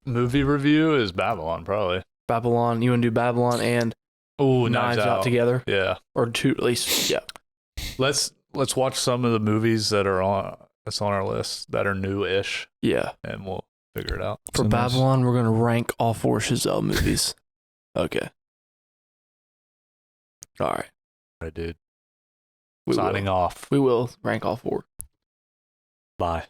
Movie review is Babylon, probably. Babylon. You want to do Babylon and Oh, Knives Out together? Yeah. Or 2 at least. Yeah. Let's watch some of the movies that's on our list that are new-ish, Yeah. and we'll figure it out. For So nice. Babylon, we're going to rank all 4 Chazelle movies. Okay. All right. All right, dude. We Signing will. off. We will rank all 4. Bye.